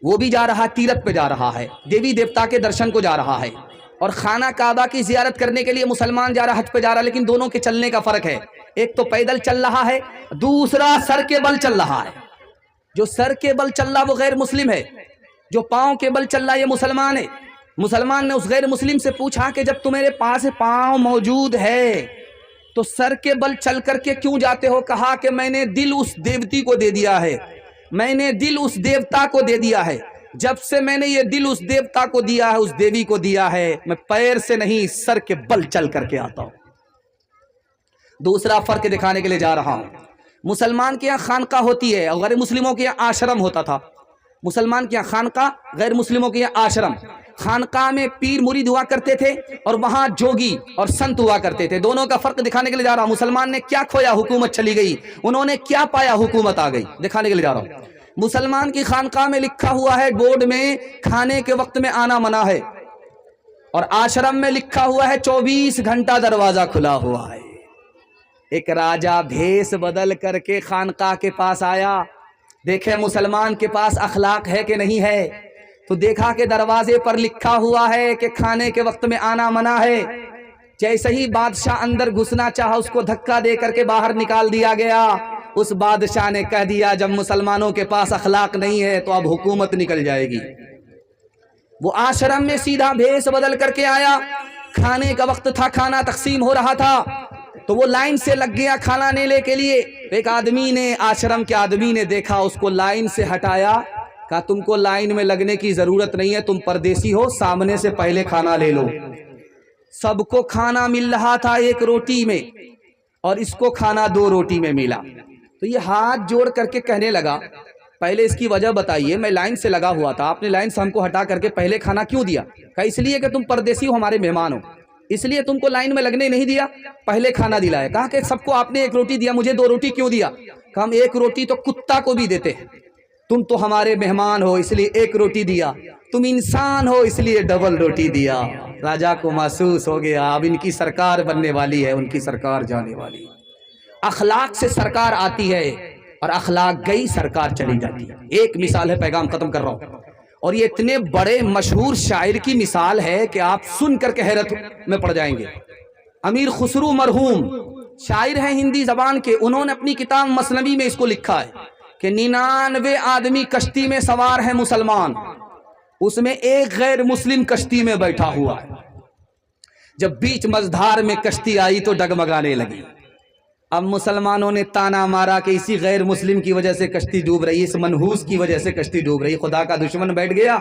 وہ بھی جا رہا ہے تیرتھ پہ جا رہا ہے، دیوی دیوتا کے درشن کو جا رہا ہے، اور خانہ کعبہ کی زیارت کرنے کے لیے مسلمان جا رہا، حج پہ جا رہا، لیکن دونوں کے چلنے کا فرق ہے. ایک تو پیدل چل رہا ہے، دوسرا سر کے بل چل رہا ہے. جو سر کے بل چل رہا وہ غیر مسلم ہے، جو پاؤں کے بل چل رہا یہ مسلمان ہے. مسلمان نے اس غیر مسلم سے پوچھا کہ جب تمہارے پاس پاؤں موجود ہے تو سر کے بل چل کر کے کیوں جاتے ہو؟ کہا کہ میں نے دل اس دیوتی کو دے دیا ہے، میں نے دل اس دیوتا کو دے دیا ہے. جب سے میں نے یہ دل اس دیوتا کو دیا ہے، اس دیوی کو دیا ہے، میں پیر سے نہیں سر کے بل چل کر کے آتا ہوں. دوسرا فرق دکھانے کے لیے جا رہا ہوں. مسلمان کے یہاں خانقاہ ہوتی ہے اور غیر مسلموں کے یہاں آشرم ہوتا تھا. مسلمان کے یہاں خانقاہ، غیر مسلموں کے یہاں آشرم. خانقاہ میں پیر مرید ہوا کرتے تھے اور وہاں جوگی اور سنت ہوا کرتے تھے. دونوں کا فرق دکھانے کے لیے جا رہا ہوں. مسلمان نے کیا کھویا، حکومت چلی گئی. انہوں نے کیا پایا، حکومت آ گئی. دکھانے کے لیے جا رہا ہوں. مسلمان کی خانقاہ میں لکھا ہوا ہے بورڈ میں کھانے کے وقت میں آنا منع ہے، اور آشرم میں لکھا ہوا ہے 24 گھنٹہ دروازہ کھلا ہوا ہے. ایک راجہ بھیس بدل کر کے خانقاہ کے پاس آیا، دیکھے مسلمان کے پاس اخلاق ہے کہ نہیں ہے، تو دیکھا کہ دروازے پر لکھا ہوا ہے کہ کھانے کے وقت میں آنا منع ہے. جیسے ہی بادشاہ اندر گھسنا چاہا، اس کو دھکا دے کر کے باہر نکال دیا گیا. اس بادشاہ نے کہہ دیا جب مسلمانوں کے پاس اخلاق نہیں ہے تو اب حکومت نکل جائے گی. وہ آشرم میں سیدھا بھیس بدل کر کے آیا. کھانے کا وقت تھا، کھانا تقسیم ہو رہا تھا، تو وہ لائن سے لگ گیا کھانا لینے کے لیے. ایک آدمی نے، آشرم کے آدمی نے دیکھا، اس کو لائن سے ہٹایا، کہا تم کو لائن میں لگنے کی ضرورت نہیں ہے، تم پردیسی ہو، سامنے سے پہلے کھانا لے لو. سب کو کھانا مل رہا تھا 1 روٹی میں، اور اس کو کھانا 2 روٹی میں ملا. تو یہ ہاتھ جوڑ کر کے کہنے لگا پہلے اس کی وجہ بتائیے، میں لائن سے لگا ہوا تھا، آپ نے لائن سے ہم کو ہٹا کر کے پہلے کھانا کیوں دیا؟ کہا اس لیے کہ تم پردیسی ہو، ہمارے مہمان ہو، اس لیے تم کو لائن میں لگنے نہیں دیا، پہلے کھانا دلایا. کہا کہ سب کو آپ نے 1 روٹی دیا، مجھے 2 روٹی کیوں دیا؟ کہا ہم 1 روٹی تو کتا کو بھی دیتے ہیں، تم تو ہمارے مہمان ہو اس لیے 1 روٹی دیا، تم انسان ہو اس لیے ڈبل روٹی دیا. راجہ کو محسوس ہو گیا اب ان کی سرکار بننے والی ہے، ان کی سرکار جانے والی ہے. اخلاق سے سرکار آتی ہے اور اخلاق گئی سرکار چلی جاتی ہے. ایک مثال ہے، پیغام ختم کر رہا ہوں، اور یہ اتنے بڑے مشہور شاعر کی مثال ہے کہ آپ سن کر کے حیرت میں پڑ جائیں گے. امیر خسرو مرحوم شاعر ہیں ہندی زبان کے، انہوں نے اپنی کتاب مثنوی میں اس کو لکھا ہے کہ 99 آدمی کشتی میں سوار ہیں مسلمان، اس میں ایک غیر مسلم کشتی میں بیٹھا ہوا ہے. جب بیچ مجدھار میں کشتی آئی تو ڈگمگانے لگی. اب مسلمانوں نے تانا مارا کہ اسی غیر مسلم کی وجہ سے کشتی ڈوب رہی ہے، اس منحوس کی وجہ سے کشتی ڈوب رہی ہے. خدا کا دشمن بیٹھ گیا،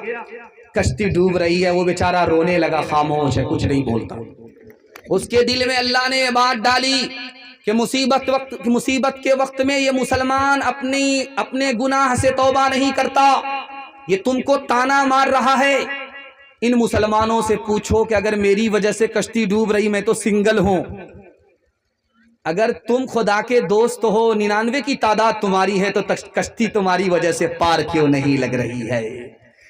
کشتی ڈوب رہی ہے، وہ بیچارہ رونے لگا، خاموش ہے، کچھ نہیں بولتا. اس کے دل میں اللہ نے یہ بات ڈالی کہ مصیبت کے وقت میں یہ مسلمان اپنے گناہ سے توبہ نہیں کرتا، یہ تم کو تانا مار رہا ہے. ان مسلمانوں سے پوچھو کہ اگر میری وجہ سے کشتی ڈوب رہی، میں تو سنگل ہوں، اگر تم خدا کے دوست ہو، 99 کی تعداد تمہاری ہے، تو کشتی تمہاری وجہ سے پار کیوں نہیں لگ رہی ہے؟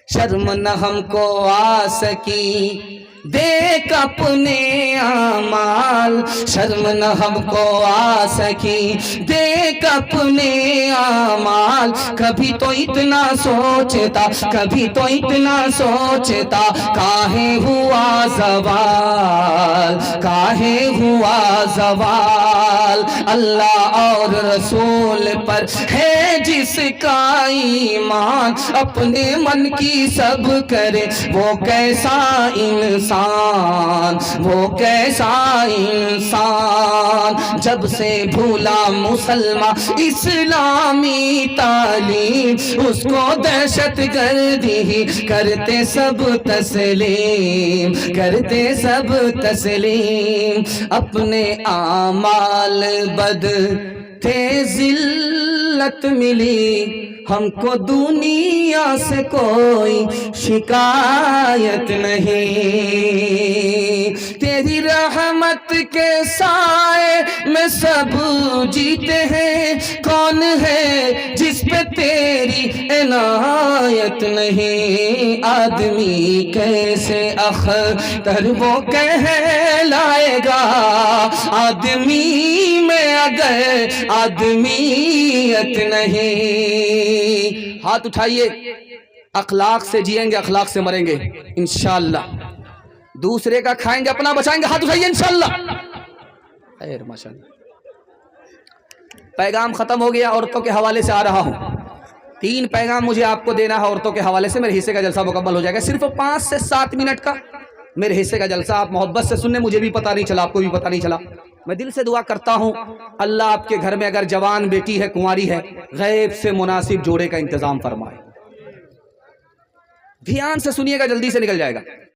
شرم نہ ہم کو آ سکی دیکھ اپنے اعمال، شرم نہ ہم کو آ سکی دیکھ اپنے اعمال. کبھی تو اتنا سوچتا، کبھی تو اتنا سوچتا، کاہے ہوا زوال، کاہے ہوا زوال. اللہ اور رسول پر ہے جس کا ایمان، اپنے من کی سب کرے وہ کیسا انسان. انسان وہ کیسا انسان جب سے بھولا مسلمان اسلامی تعلیم اس کو دہشت گردی کرتے سب تسلیم کرتے سب تسلیم اپنے اعمال بد تھے ذلت ملی ہم کو دنیا سے کوئی شکایت نہیں تیری رحمت کے سائے میں سب جیتے ہیں کون ہے جس پہ تیری عنایت نہیں آدمی کیسے اختر وہ کہلائے گا آدمی میں اگر آدمیت نہیں ہاتھ اٹھائیے اخلاق سے جئیں گے اخلاق سے مریں گے انشاءاللہ دوسرے کا کھائیں گے اپنا بچائیں گے ہاتھ اٹھائیے انشاءاللہ خیر ماشاءاللہ پیغام ختم ہو گیا عورتوں کے حوالے سے آ رہا ہوں 3 پیغام مجھے آپ کو دینا ہے عورتوں کے حوالے سے میرے حصے کا جلسہ مکمل ہو جائے گا صرف 5 سے 7 منٹ کا میرے حصے کا جلسہ آپ محبت سے سننے مجھے بھی پتہ نہیں چلا آپ کو بھی پتہ نہیں چلا میں دل سے دعا کرتا ہوں اللہ آپ کے گھر میں اگر جوان بیٹی ہے کنواری ہے غیب سے مناسب جوڑے کا انتظام فرمائے دھیان سے سنیے گا جلدی سے نکل جائے گا